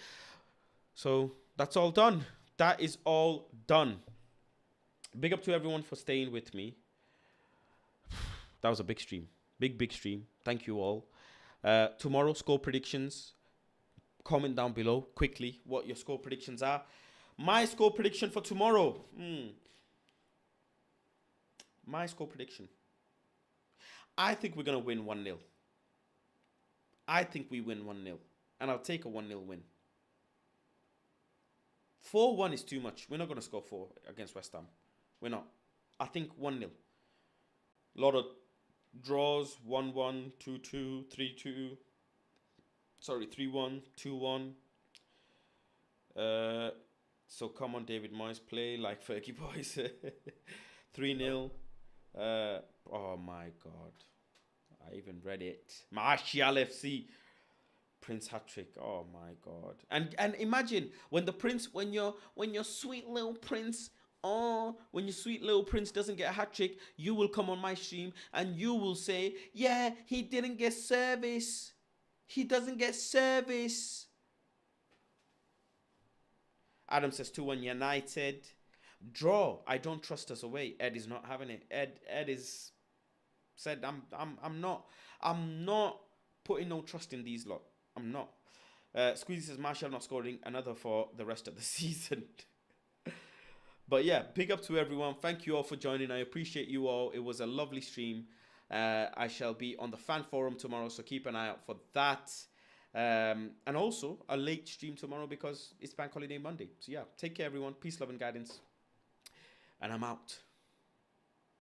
[SPEAKER 2] So that's all done. That is all done. Big up to everyone for staying with me. That was a big stream. Big stream. Thank you all. Tomorrow, score predictions. Comment down below quickly what your score predictions are. My score prediction for tomorrow. My score prediction. I think we're going to win 1-0. I think we win 1-0. and I'll take a 1-0 win. 4-1 is too much. We're not going to score 4 against West Ham. We're not. I think 1-0. A lot of draws, 1-1, 2-2, 3-2. Sorry, 3-1, 2-1. So come on, David Moyes, play like Fergie boys. 3-0. Oh my God. I even read it. Martial FC. Prince hat-trick. Oh my God. And imagine when the prince, when your sweet little prince, when your sweet little prince doesn't get a hat-trick, you will come on my stream and you will say, yeah, he didn't get service. He doesn't get service. Adam says 2-1 United. Draw. I don't trust us away. Ed is not having it. Ed is said I'm not putting no trust in these lot. I'm not. Squeezy says Martial not scoring another for the rest of the season. But yeah, big up to everyone. Thank you all for joining. I appreciate you all. It was a lovely stream. I shall be on the fan forum tomorrow, so keep an eye out for that. And also a late stream tomorrow because it's Bank Holiday Monday. So yeah, take care everyone. Peace, love and guidance. And I'm out.